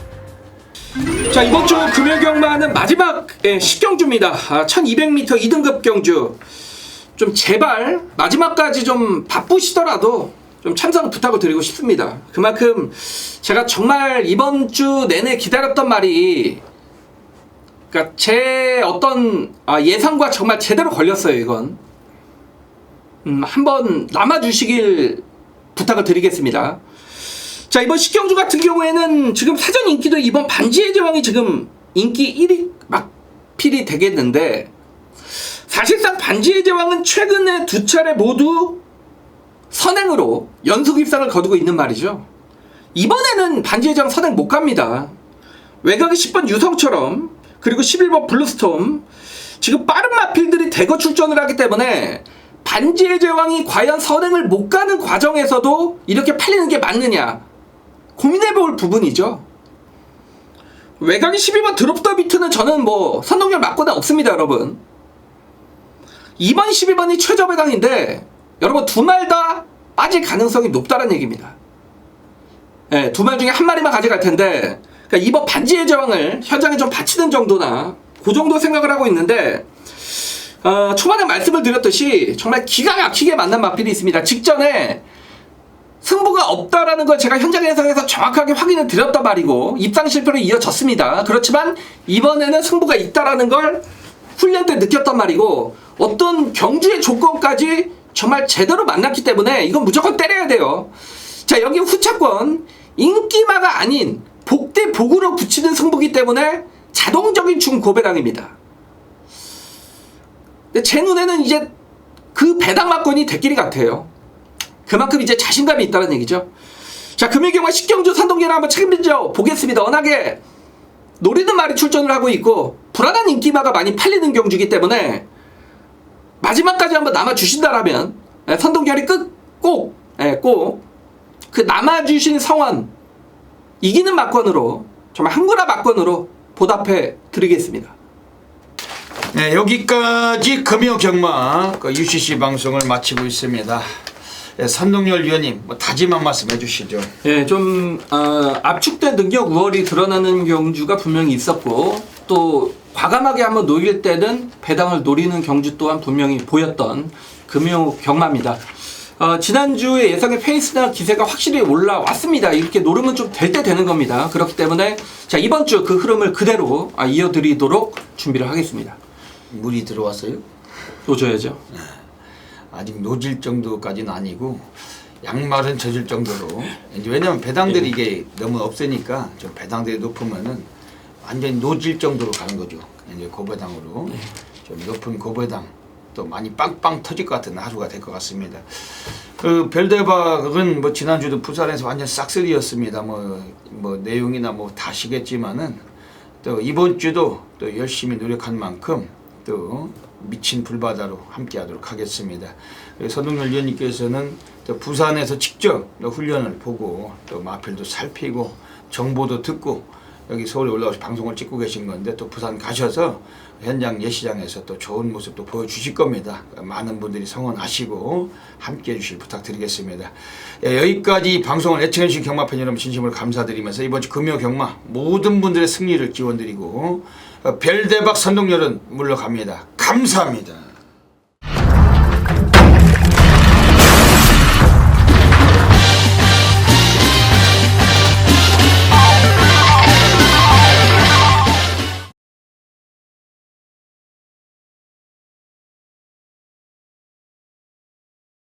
자, 이번 주 금요경마는 마지막 10경주입니다. 1200m 2등급 경주. 좀 제발 마지막까지 좀 바쁘시더라도 좀 참석을 부탁을 드리고 싶습니다. 그만큼 제가 정말 이번 주 내내 기다렸던 말이, 그러니까 제 어떤 예상과 정말 제대로 걸렸어요. 이건 한번 남아주시길 부탁을 드리겠습니다. 자, 이번 10경주 같은 경우에는 지금 사전 인기도 이번 반지의 제왕이 지금 인기 1위 막필이 되겠는데, 사실상 반지의 제왕은 최근에 2차례 모두 선행으로 연속 입상을 거두고 있는 말이죠. 이번에는 반지의 제왕 선행 못 갑니다. 외곽의 10번 유성처럼, 그리고 11번 블루스톰, 지금 빠른 마필들이 대거 출전을 하기 때문에 반지의 제왕이 과연 선행을 못 가는 과정에서도 이렇게 팔리는 게 맞느냐 고민해볼 부분이죠. 외곽의 12번 드롭 더 비트는 저는 선동열 맞고는 없습니다. 여러분, 2번 12번이 최저 배당인데 여러분 두 말 다 빠질 가능성이 높다는 얘기입니다. 네, 두 말 중에 한 마리만 가져갈 텐데, 그러니까 이번 반지의 제왕을 현장에 좀 바치는 정도나 그 정도 생각을 하고 있는데, 초반에 말씀을 드렸듯이 정말 기가 막히게 만난 마필이 있습니다. 직전에 승부가 없다라는 걸 제가 현장에서 정확하게 확인을 드렸단 말이고 입상 실패로 이어졌습니다. 그렇지만 이번에는 승부가 있다라는 걸 훈련 때 느꼈단 말이고 어떤 경주의 조건까지 정말 제대로 만났기 때문에 이건 무조건 때려야 돼요. 자, 여기 후차권 인기마가 아닌 복 대 복으로 붙이는 승부기 때문에 자동적인 중고배당입니다. 근데 제 눈에는 이제 그 배당 막건이 대끼리 같아요. 그만큼 이제 자신감이 있다는 얘기죠. 자, 금요경마 10경주 선동계를 한번 책임져 보겠습니다. 워낙에 노리는 말이 출전을 하고 있고 불안한 인기마가 많이 팔리는 경주이기 때문에 마지막까지 한번 남아주신다라면 선동결이 꼭 그 남아주신 성원 이기는 막건으로 정말 한구라 막건으로 보답해 드리겠습니다. 네, 여기까지 금요경마 UCC 방송을 마치고 있습니다. 선동열 위원님 다짐한 말씀 해주시죠. 예, 좀 압축된 능력 우월이 드러나는 경주가 분명히 있었고 또 과감하게 한번 노릴 때는 배당을 노리는 경주 또한 분명히 보였던 금요경마입니다. 지난주에 예상의 페이스나 기세가 확실히 올라왔습니다. 이렇게 노름은 좀 될 때 되는 겁니다. 그렇기 때문에 자, 이번 주 그 흐름을 그대로 이어드리도록 준비를 하겠습니다. 물이 들어왔어요? 놓줘야죠. 아직 노질 정도까지는 아니고 양말은 젖을 정도로. 이제 왜냐면 배당들이 이게 너무 없으니까 좀 배당들이 높으면은 완전히 노질 정도로 가는 거죠. 이제 고배당으로 좀 높은 고배당 또 많이 빵빵 터질 것 같은 하루가 될 것 같습니다. 그 별대박은 지난주도 부산에서 완전 싹쓸이였습니다. 내용이나 다 아시겠지만은 또 이번 주도 또 열심히 노력한 만큼 또 미친 불바다로 함께하도록 하겠습니다. 선동열 위원님께서는 또 부산에서 직접 훈련을 보고 또 마필도 살피고 정보도 듣고 여기 서울에 올라와서 방송을 찍고 계신 건데 또 부산 가셔서 현장 예시장에서 또 좋은 모습도 보여주실 겁니다. 많은 분들이 성원하시고 함께해 주실 부탁드리겠습니다. 예, 여기까지 방송을 애청해주신 경마팬 여러분 진심으로 감사드리면서 이번 주 금요 경마 모든 분들의 승리를 기원드리고 별대박 선동열은 물러갑니다. 감사합니다.